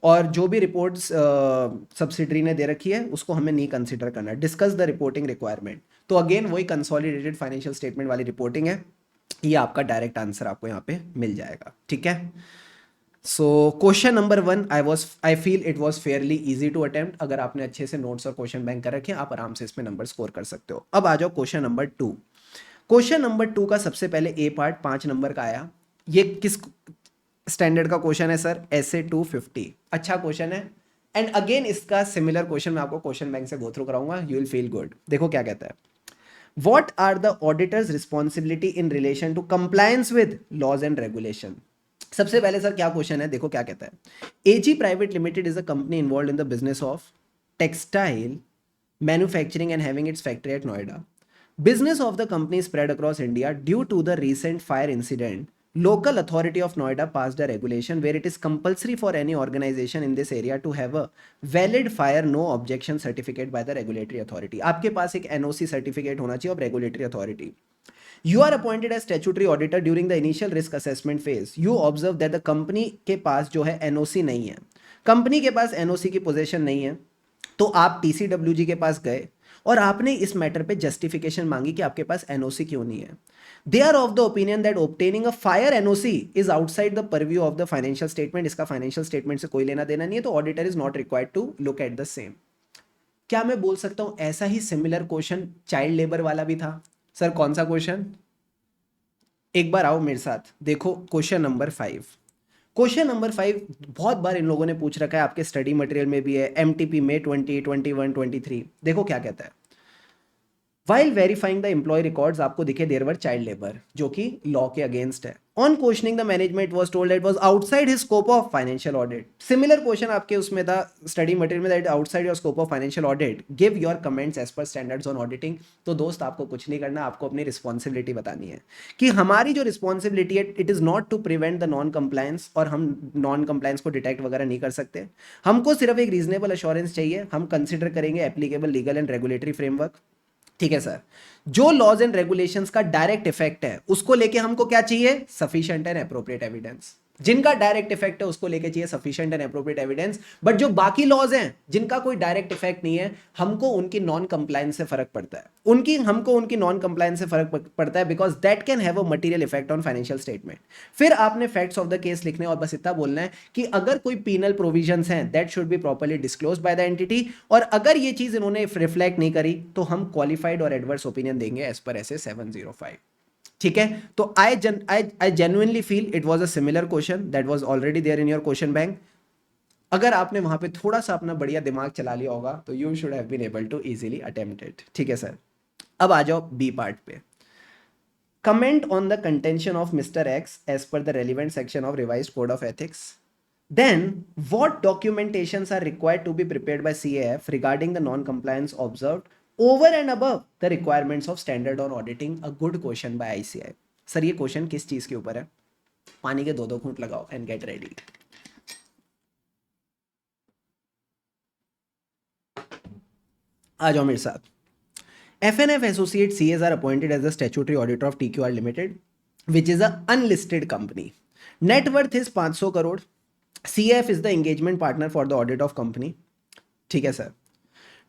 और जो भी रिपोर्ट्स सब्सिडरी ने दे रखी है उसको हमें नहीं कंसीडर करना। डिस्कस द रिपोर्टिंग रिक्वायरमेंट, तो अगेन वही कंसोलिडेटेड फाइनेंशियल स्टेटमेंट वाली रिपोर्टिंग है। ये आपका डायरेक्ट आंसर आपको यहाँ पे मिल जाएगा, ठीक है। So question number 1 I feel it was fairly easy to attempt. अगर आपने अच्छे से नोट्स और क्वेश्चन बैंक कर रखे हैं, आप आराम से इसमें नंबर स्कोर कर सकते हो। अब आ जाओ क्वेश्चन नंबर 2। क्वेश्चन नंबर 2 का सबसे पहले ए पार्ट 5 नंबर का आया। ये किस स्टैंडर्ड का क्वेश्चन है सर, SA 250। अच्छा क्वेश्चन है। एंड अगेन इसका सिमिलर क्वेश्चन मैं आपको क्वेश्चन बैंक से गो थ्रू कराऊंगा, यू विल फील गुड। देखो क्या कहता है, what are the auditors responsibility in relation to compliance with laws and regulation. सबसे पहले सर क्या क्वेश्चन है, देखो क्या कहता है। AG private limited is a company involve in the business of textile manufacturing and having its factory eight Noida. Business of the company spread across India due to the recent fire incident. Local authority of Noida passed a regulation where it is compulsory for any organization in this area to have a valid fire no objection certificate by the regulatory authority. आपके पास एक NOC certificate होना चाहिए of regulatory authority. You are appointed as statutory auditor during the initial risk assessment phase. You observe that the company के पास जो है NOC नहीं है, कंपनी के पास NOC की पोजीशन नहीं है, तो आप TCWG के पास गए, और आपने इस मैटर पे जस्टिफिकेशन मांगी कि आपके पास एनओसी क्यों नहीं है। They are of the opinion that obtaining a fire NOC is outside the purview of the financial statement, इसका फाइनेंशियल स्टेटमेंट से कोई लेना देना नहीं है, तो auditor is not required to look at the same. क्या मैं बोल सकता हूं ऐसा ही सिमिलर क्वेश्चन चाइल्ड लेबर वाला भी था? सर कौन सा क्वेश्चन? एक बार आओ मेरे साथ, देखो क्वेश्चन नंबर 5। क्वेश्चन नंबर 5 बहुत बार इन लोगों ने पूछ रखा है, आपके स्टडी मटेरियल में भी है, एमटीपी में 20, 21, 23। देखो क्या कहता है, while verifying the employee records, आपको दिखे देयर वर चाइल्ड लेबर, जो कि लॉ के अगेंस्ट है। On questioning the management was told it was outside his scope of financial audit. Similar question आपके उसमें था स्टडी मटेरियल में, that outside your scope of financial audit, give your comments as per standards on auditing. तो दोस्त आपको कुछ नहीं करना, आपको अपनी रिस्पॉन्सिबिलिटी बतानी है कि हमारी जो रिस्पॉन्सिबिलिटी है it is not to prevent the non compliance, और हम नॉन कंप्लायंस को डिटेक्ट वगैरह नहीं कर सकते। हमको सिर्फ एक रीजनेबल अश्योरेंस चाहिए, हम कंसिडर करेंगे applicable legal and regulatory framework. ठीक है सर, जो लॉज एंड रेगुलेशंस का डायरेक्ट इफेक्ट है उसको लेके हमको क्या चाहिए? Sufficient and appropriate evidence. जिनका डायरेक्ट इफेक्ट है उसको लेके चाहिए sufficient and appropriate evidence, but जो बाकी लॉज हैं जिनका कोई डायरेक्ट इफेक्ट नहीं है, हमको उनकी नॉन कंप्लायंस से फर्क पड़ता है, हमको उनकी नॉन कंप्लायंस से फर्क पड़ता है, because that can have a material effect on financial statement. फिर आपने फैक्ट्स ऑफ द केस लिखने और बस इतना बोलना है कि अगर कोई पीनल प्रोविजंस हैं that should be properly disclose by the entity, और अगर ये चीज इन्होंने रिफ्लेक्ट नहीं करी तो हम क्वालिफाइड और एडवर्स ओपिनियन देंगे एज पर ऐसे 705। ठीक है, तो I genuinely feel it was a similar question that was already there in your question bank. अगर आपने वहां पे थोड़ा सा अपना बढ़िया दिमाग चला लिया होगा तो you should have been able to easily attempt it. ठीक है सर, अब आ जाओ बी पार्ट पे। Comment on the contention of mister X as per the relevant section of revised code of ethics. Then, what documentations are required to be prepared by CAF regarding the non-compliance observed over and above the requirements of standard on auditing? A good question by ICI. Sir ये क्वेश्चन किस चीज के ऊपर है? पानी के 2-2 घूंट लगाओ एंड गेट रेडी। आ जाओ मेरे साथ। FNF Associate CAs are appointed as the statutory auditor of TQR Limited, which is a unlisted company. Net worth is 500 crore. CAF is the engagement partner for the audit of company. ठीक है सर,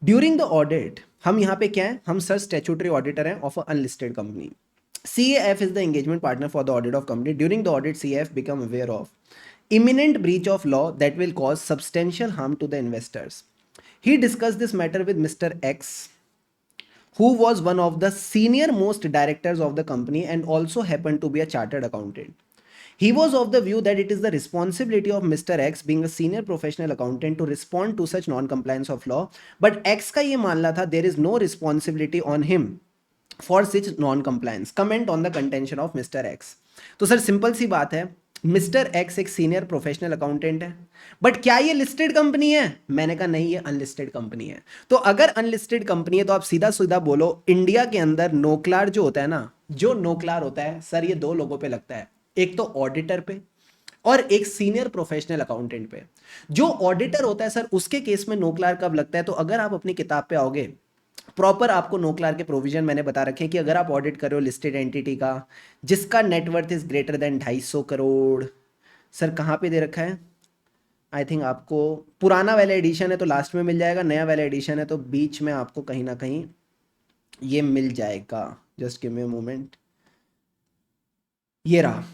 ड्यूरिंग द ऑडिट हम यहाँ पे क्या है, हम सर स्टैट्यूटरी ऑडिटर हैं of a unlisted company. CAF is the engagement partner for the audit of company. During the audit, CAF become aware of imminent breach of law that will cause substantial harm to the investors. He discussed this matter with Mr. X, who was one of the senior most directors of the company and also happened to be a chartered accountant. He was of the view that it is the responsibility of Mr. X, being a senior professional accountant, to respond to such non-compliance of law. But X का ये मानना था there is no responsibility on him for such non-compliance. Comment on the contention of Mr. X. तो सर सिंपल सी बात है, मिस्टर एक्स एक सीनियर प्रोफेशनल अकाउंटेंट है, बट क्या ये लिस्टेड कंपनी है? मैंने कहा नहीं, ये अनलिस्टेड कंपनी है। तो अगर अनलिस्टेड कंपनी है तो आप सीधा सीधा बोलो इंडिया के अंदर नोक्लार जो होता है ना, जो नोक्लार होता है सर, ये 2 लोगों पे लगता है, एक तो ऑडिटर पे और एक सीनियर प्रोफेशनल अकाउंटेंट पे। जो ऑडिटर होता है सर उसके केस में नोक्लार कब लगता है? तो अगर आप अपनी किताब पे आओगे, प्रॉपर आपको नोक्लार के प्रोविजन मैंने बता रखे हैं कि अगर आप ऑडिट कर रहे हो लिस्टेड एंटिटी का जिसका net worth is greater than 250 crore, sir कहाँ पे दे रखा है? आई थिंक आपको पुराना वाला एडिशन है तो लास्ट में मिल जाएगा, नया वाला एडिशन है तो बीच में आपको कहीं ना कहीं ये मिल जाएगा। Just give me a moment, ये रहा।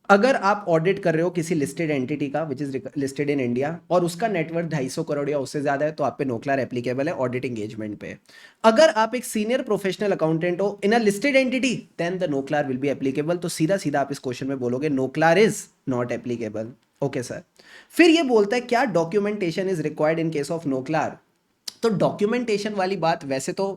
अगर आप ऑडिट कर रहे हो किसी लिस्टेड एंटिटी का which is listed in India और उसका नेटवर्थ 250 करोड़ या उससे ज्यादा है तो आप पे नोक्लार एप्लीकेबल है ऑडिट एंगेजमेंट पे। अगर आप एक सीनियर प्रोफेशनल अकाउंटेंट हो in a listed entity then the NOCLAR will be applicable. तो सीधा सीधा आप इस क्वेश्चन में बोलोगे NOCLAR is not applicable. Okay sir, फिर ये बोलता है क्या documentation is required in case of NOCLAR? तो डॉक्यूमेंटेशन वाली बात वैसे तो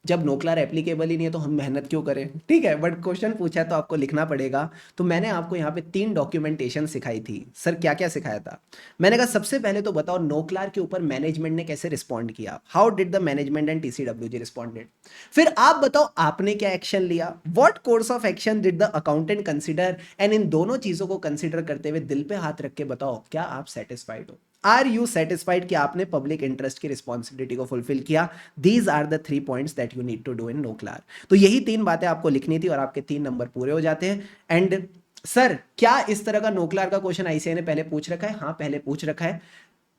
जब नोक्लार एप्लीकेबल ही नहीं है तो हम मेहनत क्यों करें, ठीक है, बट क्वेश्चन पूछा है तो आपको लिखना पड़ेगा। तो मैंने आपको यहाँ पे 3 डॉक्यूमेंटेशन सिखाई थी। सर क्या क्या सिखाया था? मैंने कहा सबसे पहले तो बताओ नोक्लार के ऊपर मैनेजमेंट ने कैसे रिस्पॉन्ड किया, how did the management and TCWG responded. फिर आप बताओ आपने क्या एक्शन लिया, what course of action did the accountant consider, and in दोनों चीजों को कंसिडर करते हुए दिल पे हाथ रख के बताओ क्या आप सेटिस्फाइड हो, आर यू सेटिस्फाइड कि आपने पब्लिक इंटरेस्ट की रिस्पॉन्सिबिलिटी को फुलफिल किया। These are the 3 points that you need to do in NOCLAR. तो यही 3 बातें आपको लिखनी थी और आपके 3 नंबर पूरे हो जाते हैं। एंड सर क्या इस तरह का नोक्लार का क्वेश्चन ICAI ने पहले पूछ रखा है? हाँ पहले पूछ रखा है।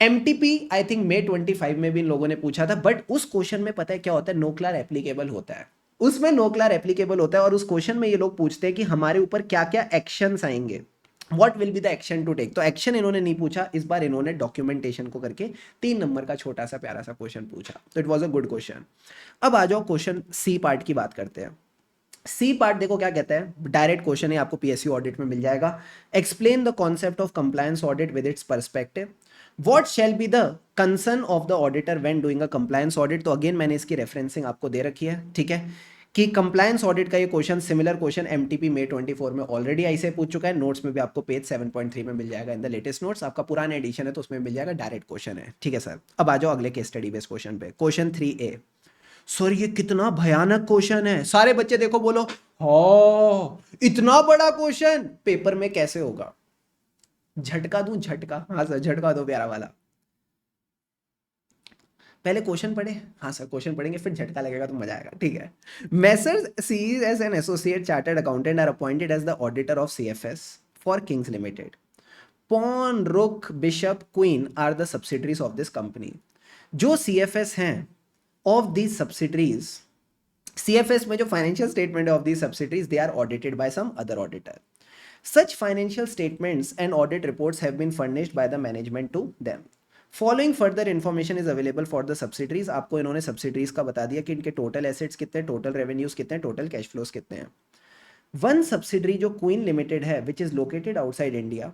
एमटीपी आई थिंक May 25 में भी इन लोगों ने पूछा था, बट उस क्वेश्चन में पता है क्या होता है, नोक्लार एप्लीकेबल होता है, उसमें नोक्लार एप्लीकेबल होता है और उस क्वेश्चन में ये लोग पूछते हैं कि हमारे ऊपर क्या क्या एक्शंस आएंगे, what will be the action to take. तो एक्शन इन्होंने नहीं पूछा, इस बार इन्होंने डॉक्यूमेंटेशन को करके 3 नंबर का छोटा सा प्यारा सा क्वेश्चन पूछा, तो it was a good question. अब आ जाओ क्वेश्चन सी पार्ट की बात करते हैं। सी पार्ट देखो क्या कहता है, डायरेक्ट क्वेश्चन है, आपको पीएसयू ऑडिट में मिल जाएगा। Explain the concept of compliance audit with its perspective, what shall be the concern of the auditor when doing a compliance audit. तो अगेन मैंने इसकी रेफरेंसिंग आपको दे रखी है, ठीक है, कि कंप्लायंस ऑडिट का ये question, similar question MTP May 24 में ऑलरेडी ऐसे पूछ चुका है, नोट्स में भी आपको पेज 7.3 में मिल जाएगा इन द लेटेस्ट नोट्स, आपका पुराना एडिशन है तो उसमें मिल जाएगा, डायरेक्ट क्वेश्चन है, ठीक है सर। अब आ जाओ अगले केस स्टडी बेस्ड क्वेश्चन पे, क्वेश्चन 3A। सर ये कितना भयानक क्वेश्चन है, सारे बच्चे देखो बोलो हाँ इतना बड़ा क्वेश्चन पेपर में कैसे होगा। झटका दूं झटका, हाँ सर झटका दो प्यारा वाला। पहले क्वेश्चन पढ़े, हाँ सर क्वेश्चन पढ़ेंगे फिर झटका लगेगा तो मजा आएगा, ठीक है। Messrs CEs as an associate chartered accountant are appointed as the auditor of CFS for Kings Limited. Pawn Rook Bishop Queen are the subsidiaries of this company. जो सीएफएस हैं ऑफ दीज सब्सिडरीज, CFS में जो financial statement of the subsidiaries they are audited by some other auditor. Such financial statements and audit reports have been furnished by the management to them. Following further information is available for the subsidiaries। आपको इन्होंने सब्सिडरीज का बता दिया कि इनके टोटल एसेट्स कितने, टोटल रेवेन्यूज कितने, टोटल कैश फ्लोज कितने हैं। वन सब्सिडरी जो क्वीन लिमिटेड है which is located outside India,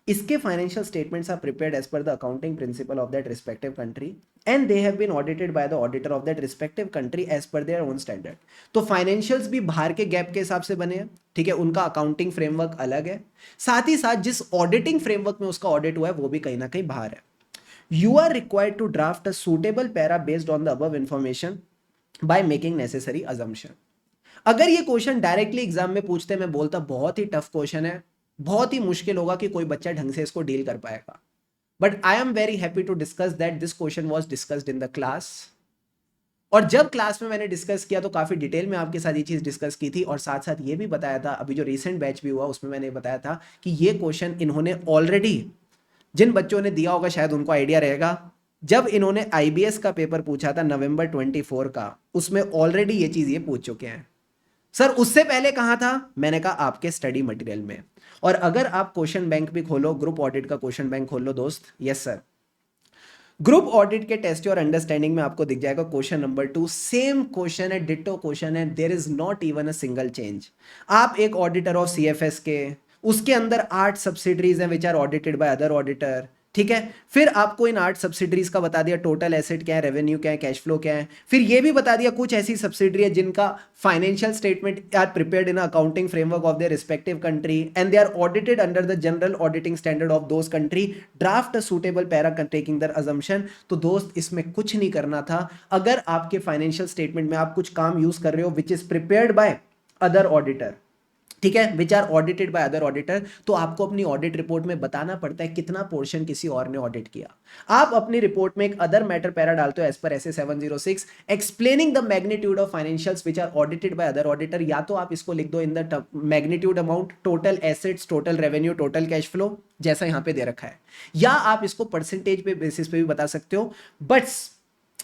इसके financial statements are prepared as per the accounting principle of that respective country and they have been audited by the auditor of that respective country as per their own standard. तो फाइनेंशियल्स भी बाहर के गैप के हिसाब से बने हैं, ठीक है, उनका अकाउंटिंग फ्रेमवर्क अलग है, साथ ही साथ जिस ऑडिटिंग फ्रेमवर्क में उसका ऑडिट हुआ है वो भी कहीं ना कहीं बाहर है। You are required to draft a suitable para based on the above information by making necessary assumption. अगर ये क्वेश्चन डायरेक्टली एग्जाम में पूछते, मैं बोलता बहुत ही टफ क्वेश्चन है, बहुत ही मुश्किल होगा कि कोई बच्चा ढंग से इसको डील कर पाएगा, but I am very happy to discuss that this question was discussed in the class. और जब क्लास में मैंने डिस्कस किया तो काफी डिटेल में आपके साथ ये चीज डिस्कस की थी, और साथ साथ ये भी बताया था, अभी जो रिसेंट बैच भी हुआ उसमें मैंने बताया था कि ये क्वेश्चन इन्होंने ऑलरेडी, जिन बच्चों ने दिया होगा शायद उनको आइडिया रहेगा, जब इन्होंने आईबीएस का पेपर पूछा था नवंबर 24 का, उसमें ऑलरेडी ये चीज ये पूछ चुके हैं। सर उससे पहले कहां था, मैंने कहा आपके स्टडी मटेरियल में। और अगर आप क्वेश्चन बैंक भी खोलो, ग्रुप ऑडिट का क्वेश्चन बैंक खोल लो दोस्त, यस सर, ग्रुप ऑडिट के टेस्ट और अंडरस्टैंडिंग में आपको दिख जाएगा क्वेश्चन नंबर 2, सेम क्वेश्चन है, डिट्टो क्वेश्चन है, there is not even a single change. आप एक ऑडिटर ऑफ सीएफएस के, उसके अंदर 8 सब्सिडरीज हैं which are audited by other auditor, ठीक है, फिर आपको इन 8 सब्सिडरीज का बता दिया टोटल एसेट क्या है, रेवेन्यू क्या है, कैश फ्लो क्या है, फिर ये भी बता दिया कुछ ऐसी सब्सिडरी है जिनका financial statement are prepared in accounting framework of their respective country and they are audited under the general auditing standard of those country, draft a suitable para taking their assumption. तो दोस्त इसमें कुछ नहीं करना था, अगर आपके फाइनेंशियल स्टेटमेंट में आप कुछ काम यूज कर रहे हो which is prepared by other auditor, ठीक है, which are audited by other auditor, तो आपको अपनी ऑडिट रिपोर्ट में बताना पड़ता है कितना पोर्शन किसी और ने ऑडिट किया। आप अपनी रिपोर्ट में एक अदर मैटर पैरा डालते हो as per SA 706 explaining the magnitude of financials which are audited by other auditor, या तो आप इसको लिख दो in the magnitude amount, total assets, total revenue, total cash flow, जैसा यहां पे दे रखा है, या आप इसको परसेंटेज पे बेसिस पे भी बता सकते हो, बट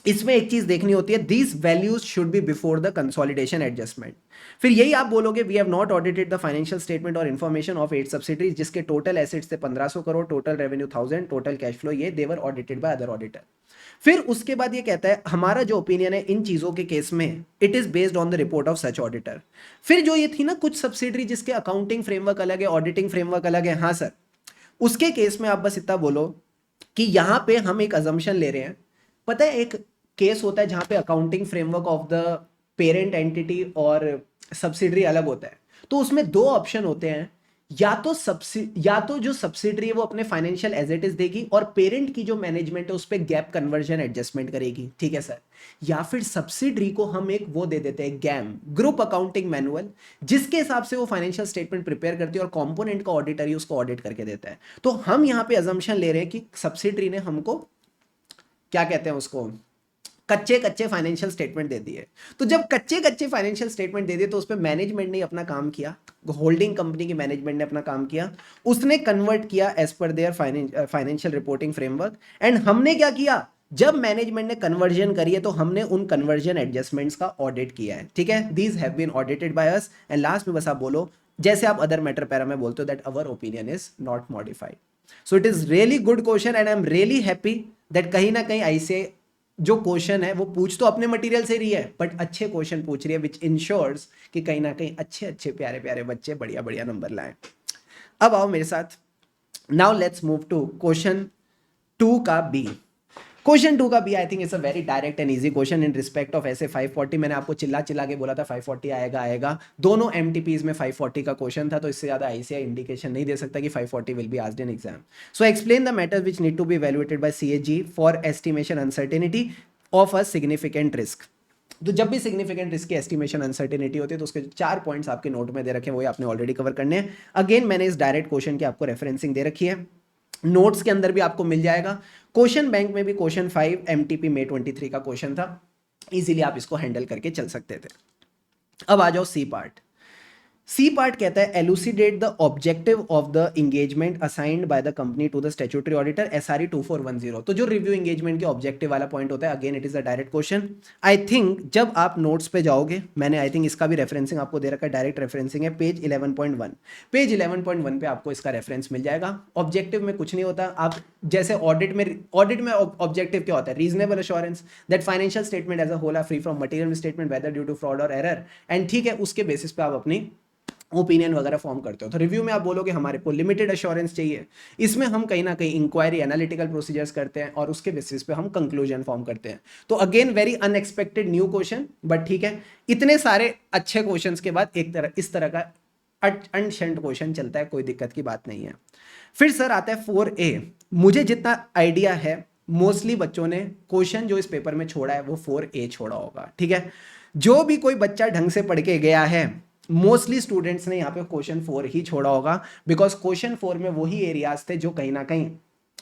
इसमें एक चीज देखनी होती है, these values should be before the consolidation adjustment. फिर यही आप बोलोगे we have not audited the financial statement और इन्फॉर्मेशन ऑफ 8 सब्सिडरीज जिसके टोटल एसेट्स थे 1500 crore, total revenue 1000, total cash flow ये, they were audited by other auditor. फिर उसके बाद ये कहता है हमारा जो ओपिनियन है इन चीजों के केस में it is based on the report of such auditor. फिर जो ये थी ना कुछ सब्सिडरी जिसके अकाउंटिंग फ्रेमवर्क अलग है, ऑडिटिंग फ्रेमवर्क अलग है, हाँ सर, उसके केस में आप बस इतना बोलो कि यहां पे हम एक अजम्पशन ले रहे हैं। पता है एक केस होता है जहां पे accounting framework of the parent entity और सब्सिडरी अलग होता है, तो उसमें 2 ऑप्शन होते हैं, या तो जो सब्सिडरी है वो अपने फाइनेंशियल एज इट इज देगी और पेरेंट की जो मैनेजमेंट है उस पर गैप कन्वर्जन एडजस्टमेंट करेगी, ठीक है सर, या फिर सब्सिडरी को हम एक वो दे देते हैं गैम, ग्रुप अकाउंटिंग मैनुअल, जिसके हिसाब से वो फाइनेंशियल स्टेटमेंट प्रिपेयर करती है और कंपोनेंट का ऑडिटर ही उसको ऑडिट करके देता है। तो हम यहां पे अजम्पशन ले रहे हैं कि सब्सिडरी ने हमको क्या कहते हैं उसको, कच्चे कच्चे फाइनेंशियल स्टेटमेंट दे दिए। तो जब कच्चे कच्चे फाइनेंशियल स्टेटमेंट दे दिए तो उस पर मैनेजमेंट ने अपना काम किया, होल्डिंग कंपनी की मैनेजमेंट ने अपना काम किया, उसने कन्वर्ट किया as per their financial reporting framework, and हमने क्या किया, जब मैनेजमेंट ने कन्वर्जन करी है तो हमने उन कन्वर्जन एडजस्टमेंट्स का ऑडिट किया है, ठीक है, these have been audited by us, and last में बस आप बोलो जैसे आप अदर मैटर पैरा में बोलते हो that our opinion is not modified. So it is really good question and I am really happy that कहीं ना कहीं ऐसे जो क्वेश्चन है वो पूछ तो अपने मटेरियल से रही है बट अच्छे क्वेश्चन पूछ रही है, विच इंश्योर्स कि कहीं ना कहीं अच्छे अच्छे प्यारे प्यारे बच्चे बढ़िया बढ़िया नंबर लाए। अब आओ मेरे साथ, now let's move to question 2 का बी। क्वेश्चन 2 का B I think it's a very direct and easy question in respect of ऐसे 540। मैंने आपको चिल्ला चिल्ला के बोला था 540 आएगा आएगा, दोनों एमटीपीज में 540 का क्वेश्चन था, तो इससे ज्यादा आईसीआई इंडिकेशन नहीं दे सकता कि 540 will be asked in exam. So explain the matters which need to be evaluated by CAG for estimation uncertainty of a significant risk. तो जब भी सिग्निफिकेंट रिस्क की एस्टिमेशन अनसर्टेनिटी होती है तो उसके 4 पॉइंट्स आपके नोट में दे रखे हैं, वही आपने ऑलरेडी कवर करने हैं। अगेन मैंने इस डायरेक्ट क्वेश्चन की आपको रेफरेंसिंग दे रखी है, नोट्स के अंदर भी आपको मिल जाएगा। क्वेश्चन बैंक में भी क्वेश्चन 5 एमटीपी में 23 का क्वेश्चन था, इजीली आप इसको हैंडल करके चल सकते थे। अब आ जाओ सी पार्ट। सी पार्ट कहता है elucidate the objective of the engagement assigned by the company to the statutory auditor SRE 2410। तो जो रिव्यू एंगेजमेंट के ऑब्जेक्टिव वाला पॉइंट होता है, again it is a direct question. I think जब आप नोट्स पे जाओगे, मैंने आई थिंक इसका भी रेफरेंसिंग आपको दे रखा है, डायरेक्ट रेफरेंसिंग है पेज 11.1। पेज 11.1 पे आपको इसका रेफरेंस मिल जाएगा। ऑब्जेक्टिव में कुछ नहीं होता, आप जैसे ऑडिट में ऑब्जेक्टिव क्या होता है, reasonable assurance that financial statement as a whole are free from material misstatement whether due to fraud और एरर, एंड ठीक है, उसके बेसिस पे आप अपनी ओपिनियन वगैरह फॉर्म करते हो। तो रिव्यू में आप बोलोगे हमारे को लिमिटेड एश्योरेंस चाहिए, इसमें हम कहीं ना कहीं इंक्वायरी एनालिटिकल प्रोसीजर्स करते हैं और उसके बेसिस पे हम कंक्लूजन फॉर्म करते हैं। तो again very unexpected new question, but ठीक है, इतने सारे अच्छे क्वेश्चंस के बाद एक तरह इस तरह का अनशंट क्वेश्चन चलता है, कोई दिक्कत की बात नहीं है। फिर सर आता है 4A। मुझे जितना आइडिया है मोस्टली बच्चों ने क्वेश्चन जो इस पेपर में छोड़ा है वो 4A छोड़ा होगा, ठीक है। जो भी कोई बच्चा ढंग से पढ़ के गया है, मोस्टली स्टूडेंट्स ने यहाँ पे क्वेश्चन 4 ही छोड़ा होगा, बिकॉज क्वेश्चन 4 में वही एरियाज थे जो कहीं ना कहीं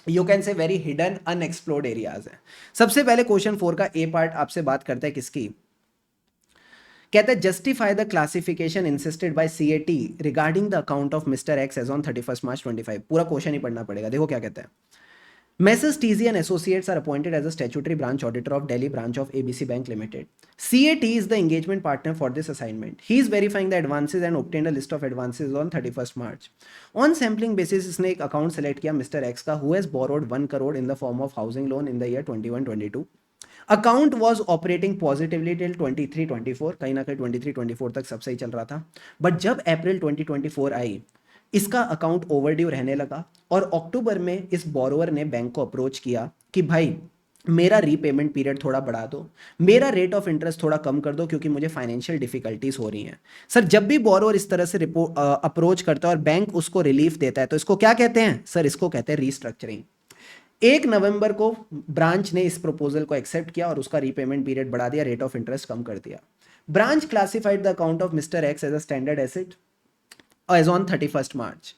यू कैन से वेरी हिडन अनएक्सप्लोर्ड एरियाज है। सबसे पहले क्वेश्चन 4 का ए पार्ट आपसे बात करता है किसकी, कहता है justify the classification insisted by CAT regarding the account of mister X as on 31 March 25। पूरा क्वेश्चन ही पढ़ना पड़ेगा, देखो क्या कहता है। Messrs. TZ and Associates are appointed as a statutory branch auditor of Delhi branch of ABC Bank Limited. CAT is the engagement partner for this assignment. He is verifying the advances and obtained a list of advances on 31st March. On sampling basis, इसने एक account select किया Mr. X का, who has borrowed 1 crore in the form of housing loan in the year 21-22. Account was operating positively till 23-24, कहीं ना कहीं 23-24 तक सब सही चल रहा था, बट जब अप्रैल 2024 आई, इसका अकाउंट ओवरड्यू रहने लगा और अक्टूबर में इस बोरोवर ने बैंक को अप्रोच किया कि भाई मेरा रीपेमेंट पीरियड थोड़ा बढ़ा दो, मेरा रेट ऑफ इंटरेस्ट थोड़ा कम कर दो क्योंकि मुझे फाइनेंशियल डिफिकल्टीज हो रही हैं। सर जब भी बोरोवर इस तरह से अप्रोच करता है और बैंक उसको रिलीफ देता है तो इसको क्या कहते हैं सर, इसको कहते हैं रीस्ट्रक्चरिंग। 1 नवंबर को ब्रांच ने इस प्रपोजल को एक्सेप्ट किया और उसका रीपेमेंट पीरियड बढ़ा दिया, रेट ऑफ इंटरेस्ट कम कर दिया। Branch classified the account of mister X as a standard asset as on 31st March.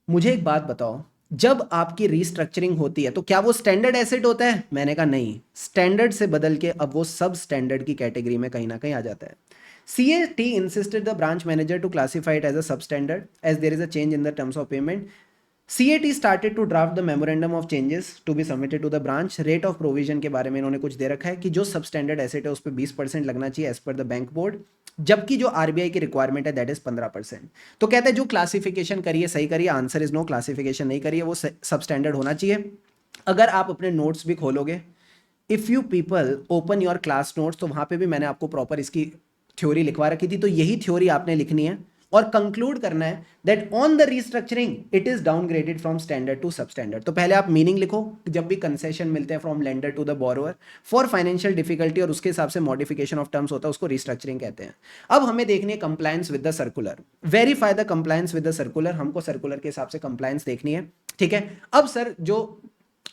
मुझे एक बात बताओ, जब आपकी रीस्ट्रक्चरिंग होती है तो क्या वो स्टैंडर्ड एसेट होता है? मैंने कहा नहीं, स्टैंडर्ड से बदल के अब वो सब स्टैंडर्ड की कैटेगरी में कहीं ना कहीं आ जाता है। CAT insisted the branch manager to classify it as a substandard as there is a change in the terms of payment. CAT started to draft the memorandum of changes to be submitted to the branch. Rate of provision के बारे में इन्होंने कुछ दे रखा है कि जो सबस्टैंडर्ड एसेट है उस पर 20% लगना चाहिए as per the bank board, जबकि जो आरबीआई की रिक्वायरमेंट है दैट इज 15%। तो कहते हैं जो क्लासिफिकेशन करिए सही करिए, आंसर इज नो, क्लासिफिकेशन नहीं करिए, वो सबस्टैंडर्ड होना चाहिए। अगर आप अपने नोट्स भी खोलोगे, if you people open your class notes, तो वहां पे भी मैंने आपको प्रॉपर इसकी थ्योरी लिखवा रखी थी, तो यही थ्योरी आपने लिखनी है और कंक्लूड करना है that on the restructuring it is downgraded from standard to substandard. तो पहले आप मीनिंग लिखो, जब भी कंसेशन मिलते हैं from lender to the borrower for financial difficulty और उसके हिसाब से मॉडिफिकेशन ऑफ टर्म्स होता है, उसको रीस्ट्रक्चरिंग कहते हैं। अब हमें देखनी है compliance with the circular, verify the compliance with the circular. हमको सर्कुलर के हिसाब से कंप्लायंस देखनी है, ठीक है। अब सर जो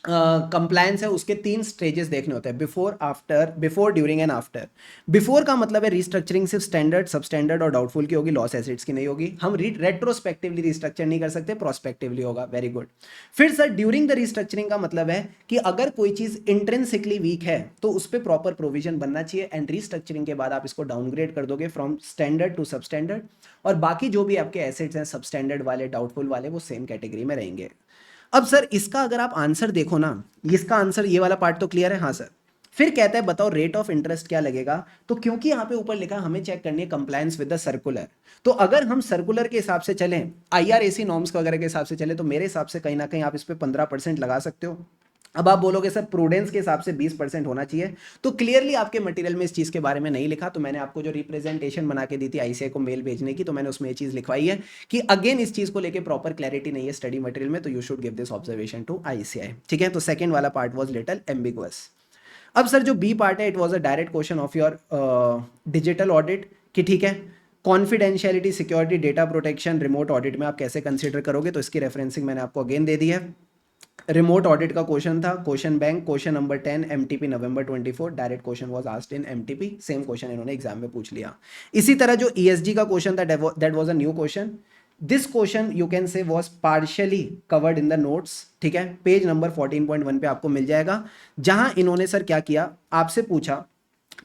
कंप्लायंस है उसके 3 स्टेजेस देखने होते हैं, before, after, before, during and after. Before का मतलब है रिस्ट्रक्चरिंग सिर्फ स्टैंडर्ड, सब स्टैंडर्ड और डाउटफुल की होगी, लॉस एसेट्स की नहीं होगी। हम रेट्रोस्पेक्टिवली रिस्ट्रक्चर नहीं कर सकते, प्रोस्पेक्टिवली होगा। Very good. फिर सर ड्यूरिंग द रिस्ट्रक्चरिंग का मतलब है कि अगर कोई चीज इंट्रिंसिकली वीक है तो उस पर प्रॉपर प्रोविजन बनना चाहिए, एंड रिस्ट्रक्चरिंग के बाद आप इसको डाउनग्रेड कर दोगे फ्रॉम स्टैंडर्ड टू सब स्टैंडर्ड, और बाकी जो भी आपके एसेट्स हैं सब स्टैंडर्ड वाले, डाउटफुल वाले, वो सेम कैटेगरी में रहेंगे। अब सर इसका अगर आप आंसर देखो ना, इसका आंसर ये वाला पार्ट तो क्लियर है, हाँ सर। फिर कहता है बताओ रेट ऑफ इंटरेस्ट क्या लगेगा, तो क्योंकि यहां पे ऊपर लिखा है हमें चेक करनी है कंप्लायंस विद द सर्कुलर, तो अगर हम सर्कुलर के हिसाब से चलें, आईआरएसी नॉर्म्स वगैरह के हिसाब से चले, तो मेरे हिसाब से कहीं ना कहीं आप इस पे 15% लगा सकते हो। अब आप बोलोगे सर प्रूडेंस के हिसाब से 20% होना चाहिए, तो क्लियरली आपके मटेरियल में इस चीज के बारे में नहीं लिखा, तो मैंने आपको जो रिप्रेजेंटेशन बना के दी थी आईसीआई को मेल भेजने की, तो मैंने उसमें ये चीज लिखवाई है कि अगेन इस चीज को लेके प्रॉपर क्लैरिटी नहीं है स्टडी मटेरियल में, तो you should give this observation to ICI. ठीक है, तो सेकंड वाला पार्ट वाज लिटिल एम्बिगुअस। अब सर जो बी पार्ट है, it was a direct question of your digital audit, कि ठीक है confidentiality, security, data protection remote audit में आप कैसे कंसिडर करोगे, तो इसकी रेफरेंसिंग मैंने आपको अगेन दे दी है। रिमोट ऑडिट का क्वेश्चन था, question bank, question number 10, MTP November 24, direct question was asked in MTP, same question इन्होंने एग्जाम में पूछ लिया। इसी तरह जो ईएसजी का क्वेश्चन था, that was a new question, this question you can से was partially covered in the notes. ठीक है, पेज नंबर 14.1 पे आपको मिल जाएगा, जहां इन्होंने सर क्या किया, आपसे पूछा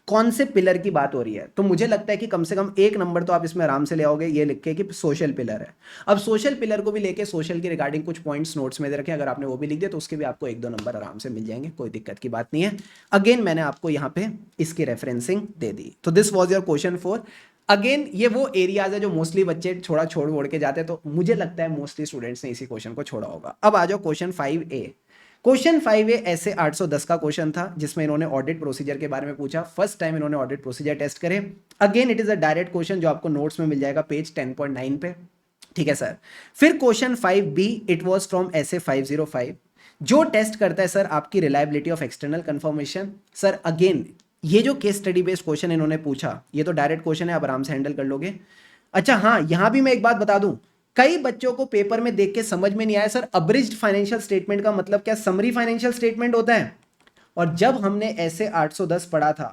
कौन से पिलर की बात हो रही है, तो मुझे लगता है कि कम से कम 1 नंबर तो आप इसमें आराम से ले आओगे, ये लिख के कि सोशल पिलर है। अब सोशल पिलर को भी लेके सोशल की रिगार्डिंग कुछ पॉइंट्स नोट्स में दे रखे, अगर आपने वो भी लिख दिया तो उसके भी आपको 1-2 नंबर आराम से मिल जाएंगे, कोई दिक्कत की बात नहीं है। अगेन मैंने आपको यहाँ पे इसकी रेफरेंसिंग दे दी, तो this was your question 4। Again ये वो एरियाज है जो मोस्टली बच्चे छोड़ के जाते हैं, तो मुझे लगता है मोस्टली स्टूडेंट्स ने इसी क्वेश्चन को छोड़ा होगा। अब आ जाओ क्वेश्चन 5A। क्वेश्चन 5A ऐसे 810 का क्वेश्चन था, जिसमें इन्होंने ऑडिट प्रोसीजर के बारे में पूछा, फर्स्ट टाइम इन्होंने ऑडिट प्रोसीजर टेस्ट करे। Again it is a direct question जो आपको नोट्स में मिल जाएगा पेज 10.9 पे। ठीक है सर। फिर question 5B, it was from ऐसे 505, जो टेस्ट करता है सर आपकी reliability of external confirmation. Sir again ये जो केस स्टडी बेस्ड क्वेश्चन इन्होंने पूछा, ये तो डायरेक्ट क्वेश्चन है, आप आराम से हैंडल कर लोगे। अच्छा हाँ, यहां भी मैं एक बात बता दूं, कई बच्चों को पेपर में देख के समझ में नहीं आया सर अब्रिज्ड फाइनेंशियल स्टेटमेंट का मतलब क्या, समरी फाइनेंशियल स्टेटमेंट होता है। और जब हमने ऐसे 810 पढ़ा था,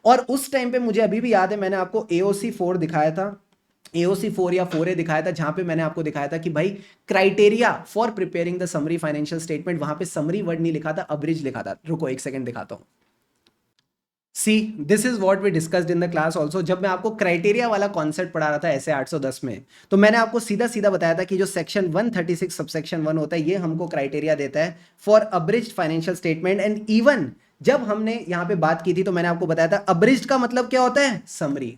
और उस टाइम पे मुझे अभी भी याद है, मैंने आपको एओसी 4 दिखाया था, एओसी 4 या 4A दिखाया था, जहां पे मैंने आपको दिखाया था कि भाई criteria for preparing the summary financial statement, वहां पे समरी वर्ड नहीं लिखा था, अब्रिज लिखा था। रुको एक सेकंड दिखाता हूं। See this is what we discussed in the class also, जब मैं आपको क्राइटेरिया वाला कॉन्सेप्ट पढ़ा रहा था ऐसे 810 में, तो मैंने आपको सीधा सीधा बताया था कि जो सेक्शन 136 सबसेक्शन 1 होता है, ये हमको क्राइटेरिया देता है for abridged financial statement. And even जब हमने यहां पे बात की थी, तो मैंने आपको बताया था अब्रिज्ड का मतलब क्या होता है, समरी।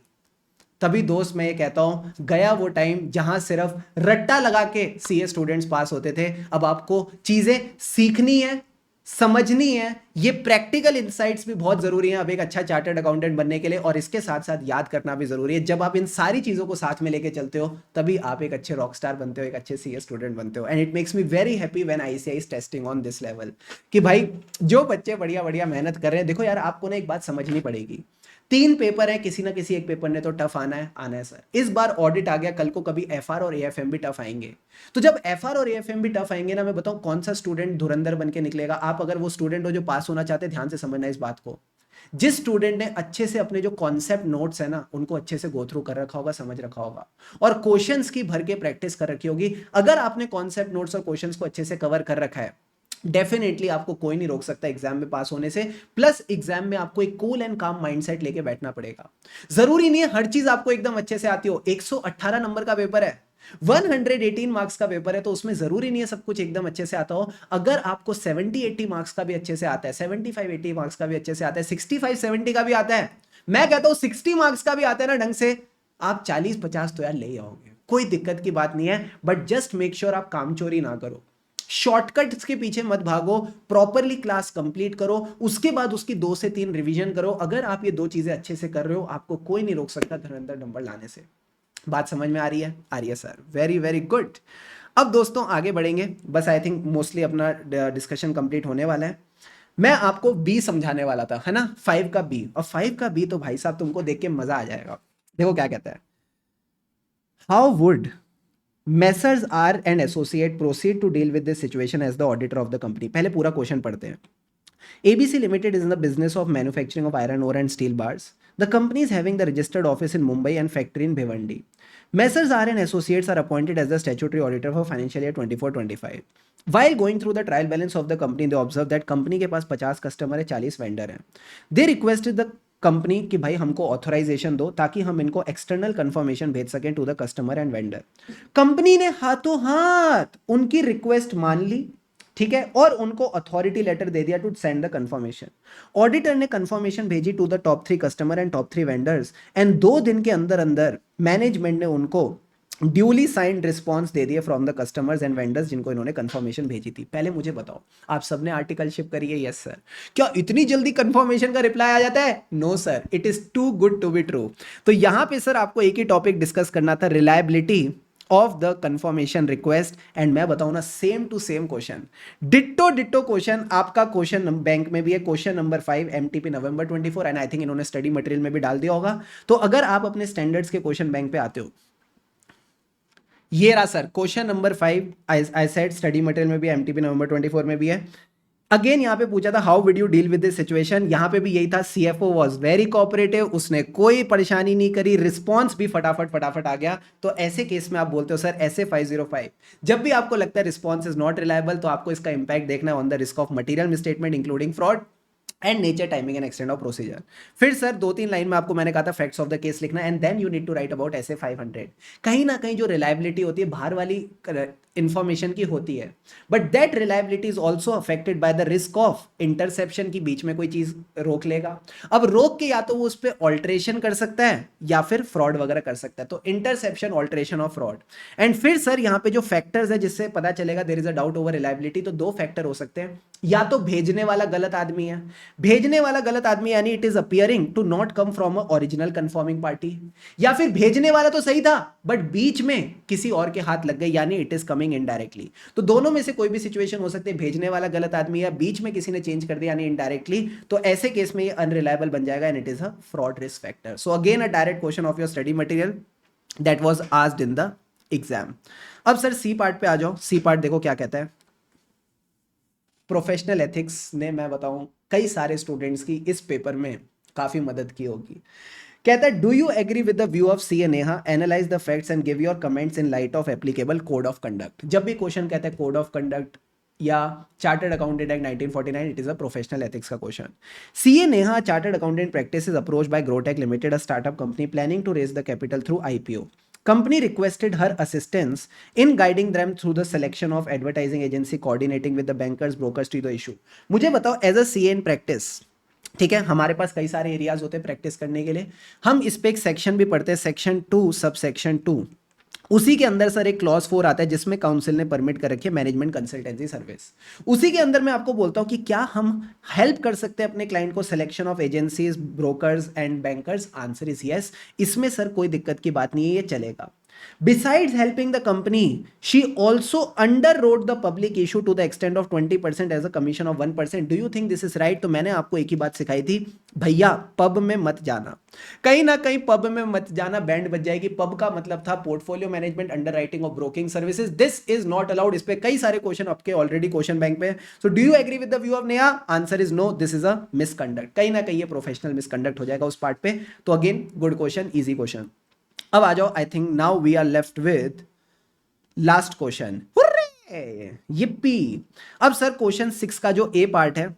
तभी दोस्त मैं ये कहता हूं, गया वो टाइम जहां सिर्फ रट्टा लगा के सीए स्टूडेंट्स पास होते थे। अब आपको चीजें सीखनी है, समझनी है, ये प्रैक्टिकल इंसाइट्स भी बहुत जरूरी है अब एक अच्छा चार्टर्ड अकाउंटेंट बनने के लिए, और इसके साथ साथ याद करना भी जरूरी है। जब आप इन सारी चीजों को साथ में लेके चलते हो, तभी आप एक अच्छे रॉक स्टार बनते हो, एक अच्छे सीए स्टूडेंट बनते हो। And it makes me very happy when ICI is testing on this level, कि भाई जो बच्चे बढ़िया बढ़िया मेहनत कर रहे हैं। देखो यार, आपको ना एक बात समझनी पड़ेगी, 3 पेपर है, किसी ना किसी एक पेपर ने तो टफ आना है सर। इस बार ऑडिट आ गया, कल को कभी एफआर और एएफएम भी टफ आएंगे। तो जब एफआर और एएफएम भी टफ आएंगे ना, मैं बताऊं कौन सा स्टूडेंट धुरंधर बन के निकलेगा। आप अगर वो स्टूडेंट हो जो पास होना चाहते हैं, ध्यान से समझना इस बात को, जिस स्टूडेंट ने अच्छे से अपने जो कॉन्सेप्ट नोट्स है ना, उनको अच्छे से गो थ्रू कर रखा होगा, समझ रखा होगा, और क्वेश्चंस की भर के प्रैक्टिस कर रखी होगी। अगर आपने कॉन्सेप्ट नोट्स और क्वेश्चंस को अच्छे से कवर कर रखा है, डेफिनेटली आपको कोई नहीं रोक सकता एग्जाम में पास होने से। प्लस एग्जाम में आपको एक कूल एंड काम माइंडसेट लेके बैठना पड़ेगा। जरूरी नहीं है हर चीज आपको एकदम अच्छे से आती हो। 118 नंबर का पेपर है, 118 मार्क्स का पेपर है, तो उसमें जरूरी नहीं है सब कुछ एकदम अच्छे से आता हो। अगर आपको 70-80 मार्क्स का भी अच्छे से आता है, 75-80 मार्क्स का भी अच्छे से आता है, 65-70 का भी आता है, मैं कहता हूं 60 मार्क्स का भी आता है ना ढंग से, आप 40-50 तो यार ले आओगे, कोई दिक्कत की बात नहीं है। बट जस्ट मेक श्योर आप कामचोरी ना करो, शॉर्टकट्स के पीछे मत भागो, प्रॉपरली क्लास कंप्लीट करो, उसके बाद उसकी 2 से 3 रिवीजन करो। अगर आप ये 2 चीजें अच्छे से कर रहे हो, आपको कोई नहीं रोक सकता धुरंधर नंबर लाने से। बात समझ में आ रही है? आ रही है सर, वेरी वेरी गुड। अब दोस्तों आगे बढ़ेंगे, बस आई थिंक मोस्टली अपना डिस्कशन कंप्लीट होने वाला है। मैं आपको बी समझाने वाला था, है ना, 5 का बी। और 5 का बी तो भाई साहब तुमको देख के मजा आ जाएगा। देखो क्या कहता है, how would messrs R and associate proceed to deal with this situation as the auditor of the company. पहले पूरा क्वेश्चन पढ़ते हैं। ABC Limited is in the business of manufacturing of iron ore and steel bars. The company is having the registered office in Mumbai and factory in Bhiwandi. Messrs. R and Associates are appointed as the statutory auditor for financial year 24-25. While going through the trial balance of the company, they observed that company के पास 50 कस्टमर है, 40 वेंडर हैं. They requested the कंपनी कि भाई हमको ऑथोराइजेशन दो ताकि हम इनको एक्सटर्नल कंफर्मेशन भेज सकें to the customer and vendor. Company ने हाथों हाथ उनकी रिक्वेस्ट मान ली, ठीक है, और उनको अथॉरिटी लेटर दे दिया to send the confirmation. Auditor ने कंफर्मेशन भेजी to the top 3 customer and top 3 vendors and 2 दिन के अंदर अंदर मैनेजमेंट ने उनको ड्यूली साइंड रिस्पॉन्स दे दिए from the customers and vendors जिनको इन्होंने कंफर्मेशन भेजी थी। पहले मुझे बताओ, आप सबने आर्टिकलशिप करी है? Yes sir. क्या इतनी जल्दी कंफर्मेशन का रिप्लाई आ जाता है? No sir, it is too good to be true. तो यहां पे सर आपको एक ही टॉपिक डिस्कस करना था, reliability of the confirmation request. And मैं बताऊं ना, same to same question, ditto ditto question आपका क्वेश्चन बैंक में भी है, question number 5 MTP November 24, and I think इन्होंने स्टडी मटेरियल में भी डाल दिया होगा। तो अगर आप अपने स्टैंडर्ड्स के क्वेश्चन बैंक पे आते हो, ये रहा sir question number 5। I said study material में भी, MTP नवंबर 24 में भी है। अगेन यहाँ पे पूछा था how would you deal with this situation, यहाँ पे भी यही था, CFO वाज वेरी कोऑपरेटिव, उसने कोई परेशानी नहीं करी, रिस्पॉन्स भी फटाफट फटाफट आ गया। तो ऐसे केस में आप बोलते हो सर ऐसे 505, जब भी आपको लगता है रिस्पॉन्स इज नॉट रिलायबल तो आपको इसका इंपैक्ट देखना है on the risk of material misstatement including fraud and nature, timing and extent of procedure. फिर सर 2-3 लाइन में आपको मैंने कहा था फैक्ट्स ऑफ द केस लिखना, and then you need to write about ऐसे 500। कहीं ना कहीं जो रिलायबिलिटी होती है बाहर वाली इंफॉर्मेशन की होती है, but that reliability is also affected by the risk of interception की, बीच में कोई चीज रोक लेगा। अब रोक के या तो वो उस पर ऑल्ट्रेशन कर सकता है या फिर फ्रॉड वगैरह कर सकता है, तो इंटरसेप्शन, ऑल्ट्रेशन और फ्रॉड। एंड फिर सर यहाँ पे जो फैक्टर्स है जिससे पता चलेगा there is a doubt over reliability, तो 2 फैक्टर हो सकते हैं, या तो भेजने वाला गलत आदमी है, भेजने वाला गलत आदमी यानी it is appearing to not come from a original confirming party, या फिर भेजने वाला तो सही था बट बीच में किसी और के हाथ लग गए यानी इट इज कमिंग इनडायरेक्टली। तो दोनों में से कोई भी सिचुएशन हो सकती है, भेजने वाला गलत आदमी या बीच में किसी ने चेंज कर दिया यानी इनडायरेक्टली, तो ऐसे केस में ये अनरिलायबल बन जाएगा and it is a fraud risk factor. So again a direct question of your study material that was asked in the exam. अब सर सी पार्ट पे आ जाओ। सी पार्ट देखो क्या कहता है। प्रोफेशनल एथिक्स ने, मैं बताऊं, कई सारे स्टूडेंट्स की इस पेपर में काफी मदद की होगी। कहता है do you agree with the view of CA Neha, analyse the facts and give your comments in light of applicable code of conduct. जब भी क्वेश्चन कहता है कोड ऑफ कंडक्ट या chartered accountant act 1949, it is a professional ethics का question. CA Neha chartered accountant practice is approach by Grotech limited, a startup company planning to raise the capital through IPO. Company requested her assistance in guiding them through the selection of advertising agency, coordinating with the bankers, brokers to the issue. मुझे बताओ as a CA in practice, ठीक है, हमारे पास कई सारे एरियाज होते हैं प्रैक्टिस करने के लिए, हम इस पे एक सेक्शन भी पढ़ते हैं, सेक्शन 2 सब सेक्शन 2। उसी के अंदर सर एक क्लॉज 4 आता है जिसमें काउंसिल ने परमिट कर रखी है मैनेजमेंट कंसल्टेंसी सर्विस। उसी के अंदर मैं आपको बोलता हूं कि क्या हम हेल्प कर सकते हैं अपने क्लाइंट को selection of agencies, brokers and bankers. Answer is yes. इसमें सर कोई दिक्कत की बात नहीं है, ये चलेगा। Besides helping the company, she also underwrote the public issue to the extent of 20% as a commission of 1%. Do you think this is right? तो मैंने आपको एक ही बात सिखाई थी, भैया पब में मत जाना, कहीं ना कहीं पब में मत जाना, बैंड बज जाएगी। पब का मतलब था पोर्टफोलियो मैनेजमेंट, अंडरराइटिंग और broking services. This is not allowed. इस पे कई सारे क्वेश्चन आपके ऑलरेडी क्वेश्चन बैंक पे। So do you agree with the view of Neha? Answer is no, this is a misconduct. कहीं ना कहीं ये प्रोफेशनल मिसकंडक्ट हो जाएगा उस पार्ट पे। तो again good question, easy question. अब आ जाओ, I think now we are left with last question. yippee! अब सर क्वेश्चन 6 का जो A पार्ट है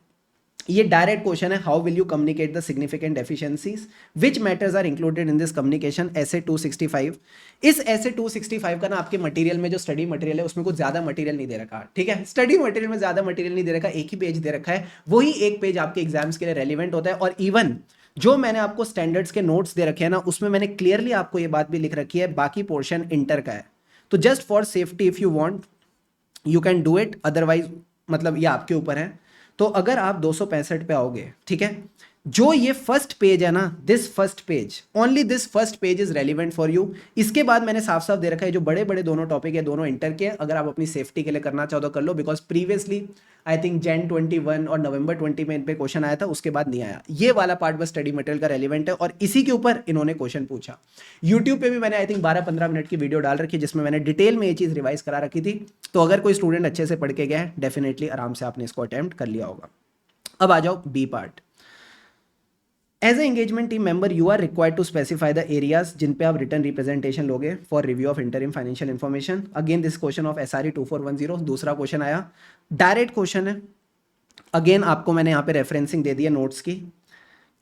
ये डायरेक्ट क्वेश्चन है, how will you communicate the significant efficiencies which matters are included in this communication. ऐसे 265। इस ऐसे 265 का ना आपके मटेरियल में जो स्टडी मटेरियल है उसमें कुछ ज्यादा मटेरियल नहीं दे रखा, ठीक है, स्टडी मटेरियल में ज्यादा मटेरियल नहीं दे रखा, एक ही पेज दे रखा है, वही एक पेज आपके एग्जाम्स के लिए रेलिवेंट होता है। और इवन जो मैंने आपको स्टैंडर्ड्स के नोट्स दे रखे हैं ना उसमें मैंने क्लियरली आपको ये बात भी लिख रखी है, बाकी पोर्शन इंटर का है। तो just for safety if you want you can do it, otherwise मतलब ये आपके ऊपर है। तो अगर आप 265 पे आओगे, ठीक है, जो ये फर्स्ट पेज है ना, this first page, only this first page is relevant for you. इसके बाद मैंने साफ साफ दे रखा है जो बड़े बड़े दोनों टॉपिक है, दोनों इंटर के, अगर आप अपनी सेफ्टी के लिए करना चाहो तो कर लो, because previously I think Jan 21 और November 20 में इन पे क्वेश्चन आया था, उसके बाद नहीं आया। ये वाला पार्ट बस स्टडी मटेरियल का रेलिवेंट है और इसी के ऊपर इन्होंने क्वेश्चन पूछा। यूट्यूब पे भी मैंने आई थिंक 12-15 मिनट की वीडियो डाल रखी है जिसमें मैंने डिटेल में ये चीज़ रिवाइज करा रखी थी। तो अगर कोई स्टूडेंट अच्छे से पढ़ के गया है, डेफिनेटली आराम से आपने इसको अटेम्प्ट कर लिया होगा। अब आ जाओ B part. As a engagement team member you are required to specify the areas जिन पे आप रिटर्न रिप्रेजेंटेशन लोगे for review of interim financial information. Again this question of SRE 2410, दूसरा क्वेश्चन आया, डायरेक्ट क्वेश्चन है। अगेन आपको मैंने यहाँ पे रेफरेंसिंग दे दी है नोट्स की,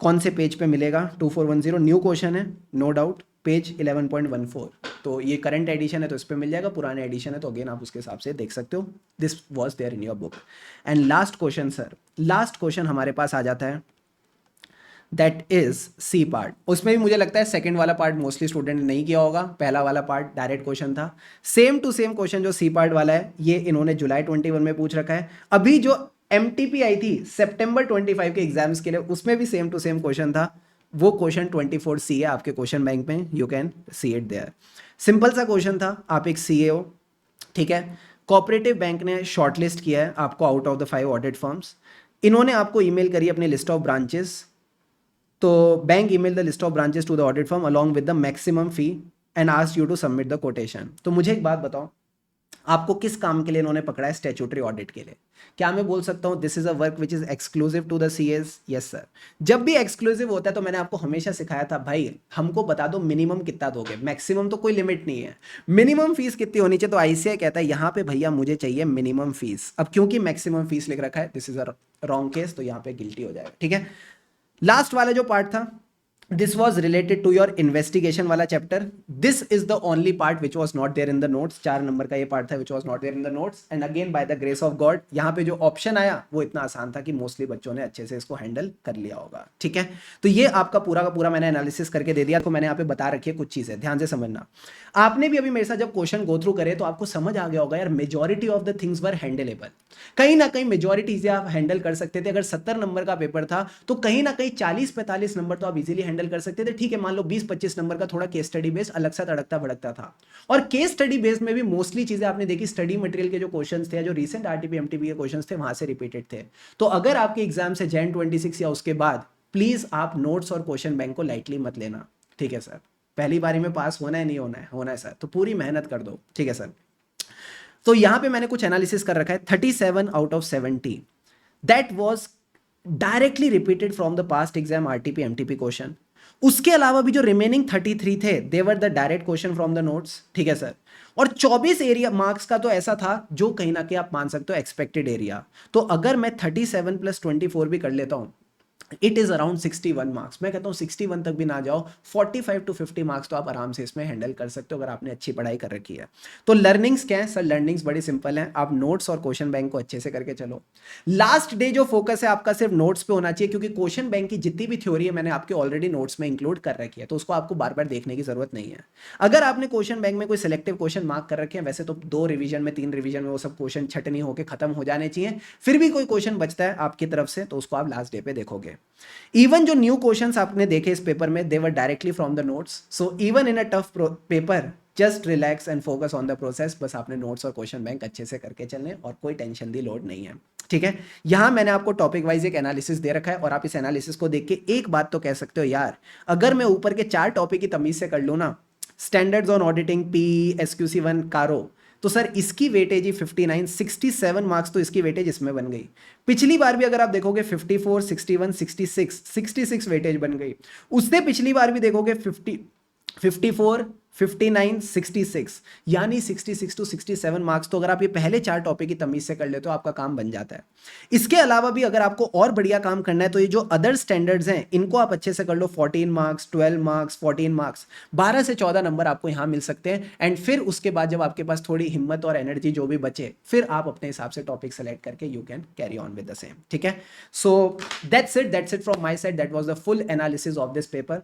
कौन से पेज पे मिलेगा, 2410 न्यू क्वेश्चन है नो डाउट, पेज 11.14। तो ये करंट एडिशन है तो इस पे मिल जाएगा, पुराने एडिशन है तो अगेन आप उसके हिसाब से देख सकते हो, this was there in your book. And last question sir, last question हमारे पास आ जाता है, दैट इज सी पार्ट। उसमें भी मुझे लगता है सेकंड वाला पार्ट मोस्टली स्टूडेंट ने नहीं किया होगा, पहला वाला पार्ट डायरेक्ट क्वेश्चन था। सेम टू सेम क्वेश्चन जो सी पार्ट वाला है ये इन्होंने जुलाई 21 में पूछ रखा है। अभी जो MTP आई थी सितंबर 25 के एग्जाम्स के लिए, उसमें भी सेम टू सेम क्वेश्चन था। वो क्वेश्चन 24C है आपके क्वेश्चन बैंक में, you can see it there. Simple सा क्वेश्चन था, आप एक CA हो, ठीक है, कोऑपरेटिव बैंक ने शॉर्टलिस्ट किया है आपको out of the 5 audit firms. इन्होंने आपको ईमेल करी अपनी लिस्ट ऑफ ब्रांचेस, तो bank email the list of branches to the audit firm along with the maximum fee and asked you to submit the quotation. तो मुझे एक बात बताओ, आपको किस काम के लिए इन्होंने पकड़ा है, स्टैट्यूटरी ऑडिट के लिए। क्या मैं बोल सकता हूँ this is a work which is exclusive to the CAs? Yes sir. जब भी एक्सक्लूसिव होता है तो मैंने आपको हमेशा सिखाया था भाई हमको बता दो मिनिमम कितना दोगे, मैक्सिमम तो कोई लिमिट नहीं है, मिनिमम फीस कितनी होनी चाहिए। तो ICAI कहता है यहाँ पे भैया मुझे चाहिए मिनिमम फीस। अब क्योंकि मैक्सिमम फीस लिख रखा है, this is a wrong case, तो यहाँ पे गिल्टी हो जाएगा, ठीक है। लास्ट वाला जो पार्ट था, this was related to your investigation वाला chapter. This is the only part which was not there in the notes. 4 number का ये पार्ट था which was not there in the notes. And again by the grace of God यहाँ पे जो ऑप्शन आया वो इतना आसान था कि मोस्टली बच्चों ने अच्छे से इसको हैंडल कर लिया होगा, ठीक है। तो ये आपका पूरा का पूरा मैंने एनालिसिस करके दे दिया। तो मैंने यहाँ पे बता रखी है कुछ चीजें, ध्यान से समझना। आपने भी अभी मेरे साथ जब क्वेश्चन गो थ्रू करे तो आपको समझ आ गया होगा यार majority of the things were handleable. कहीं ना कहीं मेजॉरिटी चीजें आप हैंडल कर सकते थे। अगर 70 नंबर का पेपर था तो कहीं ना कहीं 40-45 नंबर तो आप इजीली हैंडल कर सकते थे, ठीक है। मान लो 20-25 नंबर का थोड़ा केस स्टडी बेस्ड अलग सा तड़कता भड़कता था। और केस स्टडी बेस्ड में भी मोस्टली चीजें आपने देखी, स्टडी मटेरियल के जो क्वेश्चंस थे, जो रिसेंट RTP MTP के क्वेश्चंस थे वहां से रिपीटेड थे। तो अगर आपके एग्जाम से Jan 26 या उसके बाद, प्लीज आप नोट्स और क्वेश्चन बैंक को लाइटली मत लेना, ठीक है सर। पहली बारी में पास होना है, नहीं होना है, होना है सर, तो पूरी मेहनत कर दो, ठीक है सर। तो यहां पे मैंने कुछ एनालिसिस कर रखा है, 37 out of 70 that was directly repeated from the past exam RTP MTP question. उसके अलावा भी जो रिमेनिंग 33 थे they were the direct question from the notes, ठीक है सर। और 24 एरिया मार्क्स का तो ऐसा था जो कहीं ना कहीं आप मान सकते हो एक्सपेक्टेड एरिया। तो अगर मैं 37 + 24 भी कर लेता हूं, इट इज अराउंड 61 मार्क्स। मैं कहता हूँ 61 तक भी ना जाओ, 45 to 50 मार्क्स तो आप आराम से इसमें हैंडल कर सकते हो अगर आपने अच्छी पढ़ाई कर रखी है। तो लर्निंग्स क्या है सर? लर्निंग्स बड़ी सिंपल है, आप नोट्स और क्वेश्चन बैंक को अच्छे से करके चलो। लास्ट डे जो फोकस है आपका सिर्फ नोट्स पे होना चाहिए, क्योंकि क्वेश्चन बैंक की जितनी भी थ्योरी है मैंने आपके ऑलरेडी नोट्स में इंक्लूड कर रखी है, तो उसको आपको बार बार देखने की जरूरत नहीं है। अगर आपने क्वेश्चन बैंक में कोई सिलेक्टिव क्वेश्चन मार्क कर रखे हैं, वैसे तो 2 रिवीजन में 3 रिवीजन में वो सब क्वेश्चन छटनी होकर खत्म हो जाने चाहिए, फिर भी कोई क्वेश्चन बचता है आपकी तरफ से तो उसको आप लास्ट डे पे देखोगे। इवन जो न्यू क्वेश्चंस आपने देखे इस पेपर में, they were directly from the notes. So even in a tough paper just relax and focus on the process. बस आपने नोट्स और क्वेश्चन बैंक अच्छे से करके चलने और कोई टेंशन दी लोड नहीं है, ठीक है। यहां मैंने आपको टॉपिक वाइज एक एनालिसिस दे रखा है और आप इस एनालिसिस को देख के एक बात तो कह सकते हो, यार अगर मैं ऊपर के 4 टॉपिक की तमीज से कर लूं ना, standards on auditing, PE, SQC1, कारो, तो सर इसकी वेटेज ही 59, 67 मार्क्स तो इसकी वेटेज इसमें बन गई। पिछली बार भी अगर आप देखोगे 54, 61, 66 वेटेज बन गई। उससे पिछली बार भी देखोगे 54, 59, 66, यानी 66 to 67 मार्क्स। तो अगर आप ये पहले 4 टॉपिक की तमीज से कर ले तो आपका काम बन जाता है। इसके अलावा भी अगर आपको और बढ़िया काम करना है तो ये जो अदर स्टैंडर्ड्स हैं इनको आप अच्छे से कर लो। 14 मार्क्स, 12 मार्क्स, 14 मार्क्स, 12 से 14 नंबर आपको यहां मिल सकते हैं। एंड फिर उसके बाद जब आपके पास थोड़ी हिम्मत और एनर्जी जो भी बचे, फिर आप अपने हिसाब से टॉपिक सेलेक्ट करके you can carry on with the same, ठीक है। So that's it from my side. That was the full analysis of this paper.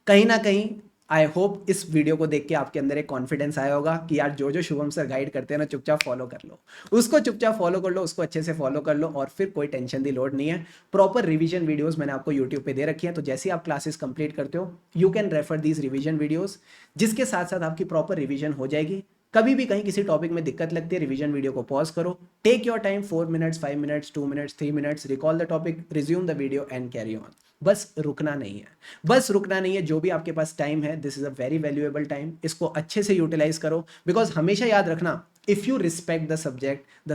कहीं ना कहीं आई होप इस वीडियो को देख के आपके अंदर एक कॉन्फिडेंस आया होगा कि यार जो जो शुभम सर गाइड करते हैं ना, चुपचाप फॉलो कर लो, उसको चुपचाप फॉलो कर लो, उसको अच्छे से फॉलो कर लो, और फिर कोई टेंशन दी लोड नहीं है। प्रॉपर रिवीजन वीडियोस मैंने आपको यूट्यूब पे दे रखी है, तो जैसे ही आप क्लासेस कंप्लीट करते हो you can refer these revision videos, जिसके साथ साथ आपकी प्रॉपर रिवीजन हो जाएगी। कभी भी कहीं किसी टॉपिक में दिक्कत लगती है, रिवीजन वीडियो को पॉज करो, take your time, 4 minutes, 5 minutes, 2 minutes, 3 minutes, recall the topic, resume the video and carry on. बस रुकना नहीं है, बस रुकना नहीं है। जो भी आपके पास टाइम है, this is a very valuable time, इसको अच्छे से यूटिलाइज करो। बिकॉज हमेशा याद रखना, if you respect the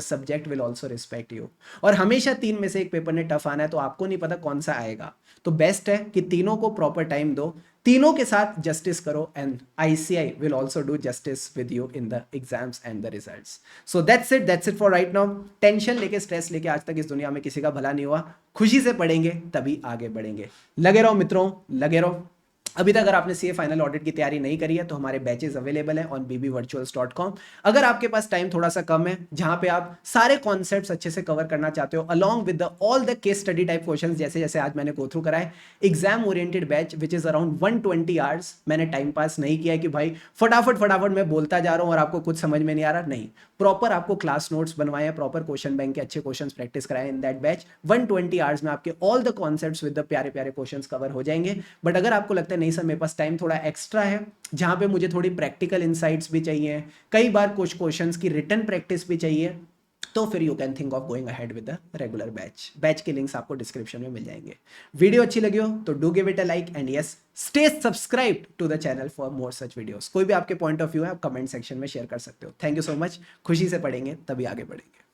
subject will also respect you. और हमेशा 3 में से एक पेपर ने टफ आना है, तो आपको नहीं पता कौन सा आएगा, तो बेस्ट है कि तीनों को प्रॉपर टाइम दो, तीनों के साथ जस्टिस करो, and ICI will also do justice with you in the exams and the results. So that's it for right now. Tension लेके, स्ट्रेस लेके आज तक इस दुनिया में किसी का भला नहीं हुआ। खुशी से पढ़ेंगे तभी आगे बढ़ेंगे। लगे रहो मित्रों, लगे रहो। अभी तक अगर आपने CA फाइनल ऑडिट की तैयारी नहीं करी है तो हमारे बैचेस अवेलेबल हैं ऑन bbvirtuals.com। अगर आपके पास टाइम थोड़ा सा कम है, जहां पे आप सारे कॉन्सेप्ट्स अच्छे से कवर करना चाहते हो along with all the case study type questions, जैसे जैसे आज मैंने गो थ्रू करा है, exam oriented batch which is around 120 hours. मैंने टाइम पास नहीं किया है कि भाई फटाफट फटाफट मैं बोलता जा रहा हूं और आपको कुछ समझ में नहीं आ रहा, नहीं। प्रॉपर आपको क्लास नोट्स बनवाए हैं, प्रॉपर क्वेश्चन बैंक के अच्छे क्वेश्चंस प्रैक्टिस कराए इन दैट बैच। 120 आवर्स में आपके all the concepts with the प्यारे प्यारे क्वेश्चंस कवर हो जाएंगे। बट अगर आपको लगता है नहीं सर मेरे पास टाइम थोड़ा एक्स्ट्रा है, जहां पे मुझे थोड़ी प्रैक्टिकल इनसाइट्स भी चाहिए, कई बार कुछ क्वेश्चंस की रिटन प्रैक्टिस भी चाहिए, तो फिर you can think of going ahead with the regular batch के लिंक्स आपको डिस्क्रिप्शन में मिल जाएंगे। वीडियो अच्छी लगी हो तो do give it a like, and yes, stay subscribe to the channel for more such videos. कोई भी आपके पॉइंट ऑफ व्यू है आप कमेंट सेक्शन में शेयर कर सकते हो। Thank you so much. खुशी से पढ़ेंगे तभी आगे बढ़ेंगे।